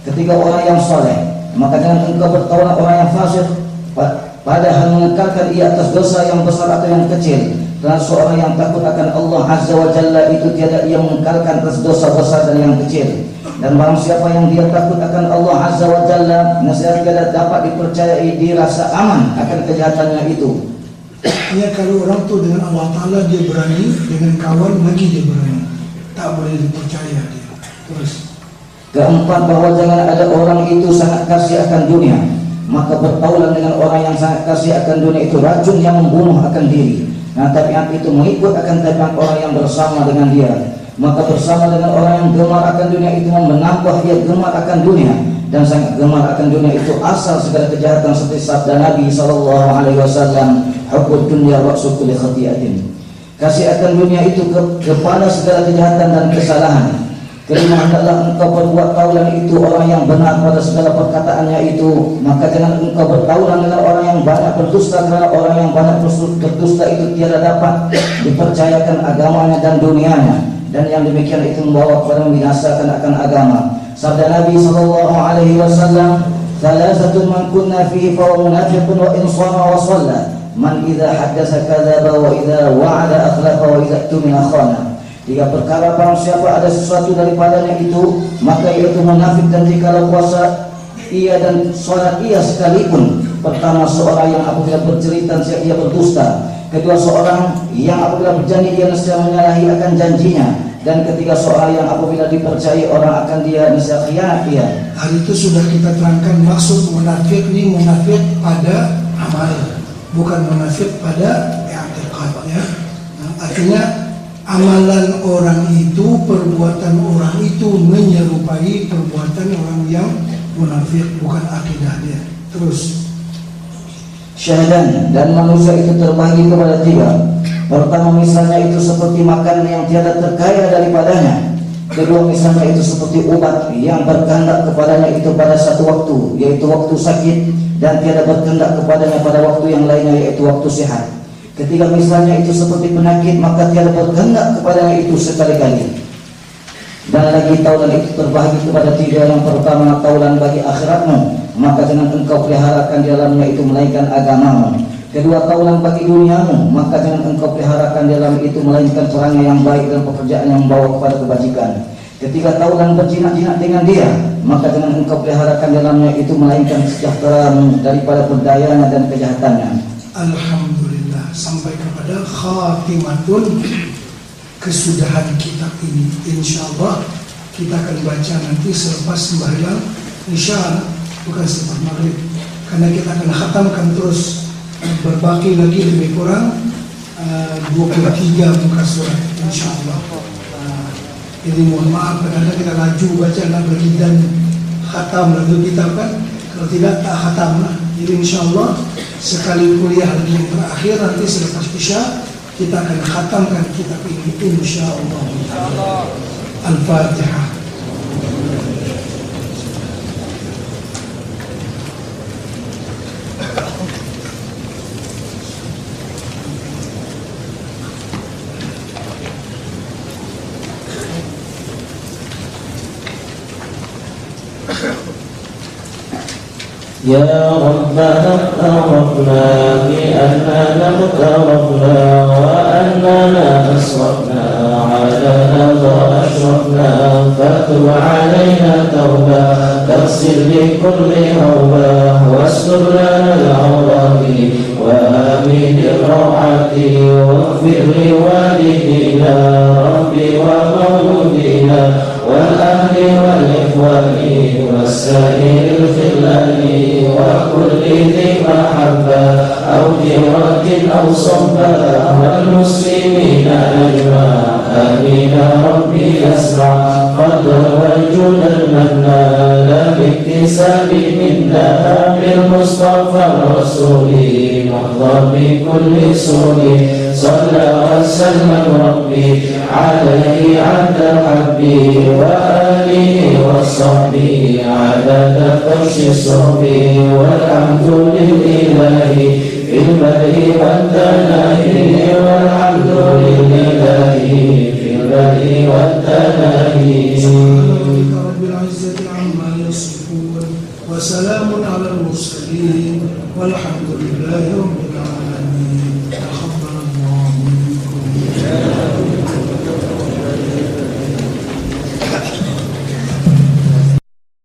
Ketika orang yang soleh, maka jangan engkau bertaulan orang yang fasik, padahal mengekalkan ia atas dosa yang besar atau yang kecil. Karena seorang yang takut akan Allah Azza wa Jalla itu tiada ia mengekalkan atas dosa besar dan yang kecil. Dan barang siapa yang dia takut akan Allah Azza wa Jalla, nescaya tiada dapat dipercayai dirasa aman akan kejahatannya itu. Ya, kalau orang tu dengan Allah Ta'ala dia berani, dengan kawan lagi dia berani, tak boleh dipercaya dia. Terus keempat, bahwa jangan ada orang itu sangat kasih akan dunia, maka bertaulan dengan orang yang sangat kasih akan dunia itu racun yang membunuh akan diri. Nah, tabiat itu mengikut akan tabiat orang yang bersama dengan dia. Maka bersama dengan orang yang gemar akan dunia itu menambah dia gemar akan dunia, dan sangat gemar akan dunia itu asal segala kejahatan seperti sabda Nabi SAW, hubbud dunya ra'su kulli khati'atin. Kasih akan dunia itu kepala segala kejahatan dan kesalahan. Kelima, hendaklah engkau berbuat taulan itu orang yang benar pada segala perkataannya itu. Maka jangan engkau bertaulan dengan orang yang banyak berdusta, karena orang yang banyak berdusta itu tiada dapat dipercayakan agamanya dan dunianya, dan yang demikian itu membawa kepada membinasakan akan agama. Sabda Nabi SAW, "Thalathatun man kunna fihi fa huwa munafiqun wa in shama wa shalla, man idza haddatsa kadzaba wa idza wa'ada akhlafa wa idza tumina khana." 3 perkara barang siapa ada sesuatu daripadanya itu, maka ia itu munafik, dan jikalau puasa ia dan sholat ia sekalipun. Pertama, seorang yang apabila bercerita ia berdusta. Kedua, seorang yang apabila berjanji dia nescaya menyalahi akan janjinya. Dan ketiga, seorang yang apabila dipercayai orang akan dia nescaya khianat dia. hari itu sudah kita terangkan maksud munafik ini, munafik pada amal, bukan munafik pada i'tiqad, ya. Nah, artinya amalan orang itu, perbuatan orang itu menyerupai perbuatan orang yang munafik, bukan akidah dia. Terus Syahadan, dan manusia itu terbagi kepada 3. Pertama, misalnya itu seperti makanan yang tiada terkaya daripadanya. Kedua, misalnya itu seperti obat yang berkehendak kepadanya itu pada satu waktu, yaitu waktu sakit, dan tiada berkehendak kepadanya pada waktu yang lainnya, yaitu waktu sehat. Ketiga, misalnya itu seperti penyakit, maka tiada berkehendak kepadanya itu sekali-kali. Dan lagi taulan itu terbagi kepada 3. Yang pertama, taulan bagi akhiratmu, maka jangan engkau peliharakan di dalamnya itu melainkan agamamu. Kedua, taulan bagi duniamu, maka jangan engkau peliharakan di dalam itu melainkan caranya yang baik dan pekerjaan yang membawa kepada kebajikan. Ketiga, taulan berjinak-jinak dengan dia, maka jangan engkau peliharakan di dalamnya itu melainkan sejahteramu daripada berdayanya dan kejahatannya. alhamdulillah, sampai kepada khatimatun, kesudahan kitab ini. Insyaallah kita akan baca nanti selepas sembahyang isya, bukan selepas maghrib, karena kita akan khatamkan terus. Berbaki lagi lebih kurang 23 muka surat insyaallah. Jadi mohon maaf kadang kita laju baca nak bagi dan khatam lalu kita kan, kalau tidak tak khatam lah. Jadi insyaallah sekali kuliah lagi yang terakhir nanti selepas isya kita akan khatamkan kitab ini insyaallah. Al-Fatihah. يا ربنا اقترفنا بأننا اقترفنا وأننا أسرفنا على نظر أشرفنا، فتب علينا توبة تغسل لكل هوبة، واستر لنا العورات وآمن الروعات، واغفر لوالدينا ربي ومولودينا والأهل والإخوان والسائر الخلان وكل ذي محبة أو جيرة أو صحبة والمسلمين أجمع آمين ربي أسمع قدر وجود المنان باكتساب منا بالمصطفى الرسول محظى بكل سور صلى وسلم ربي عليه عبد حبي وآله وصحبه عدد فرش صحبي والحمد لله في البدء والتناهي والحمد لله في البدء والتناهي سبحان رب العزة عما يصفون وسلام على المرسلين والحمد لله رب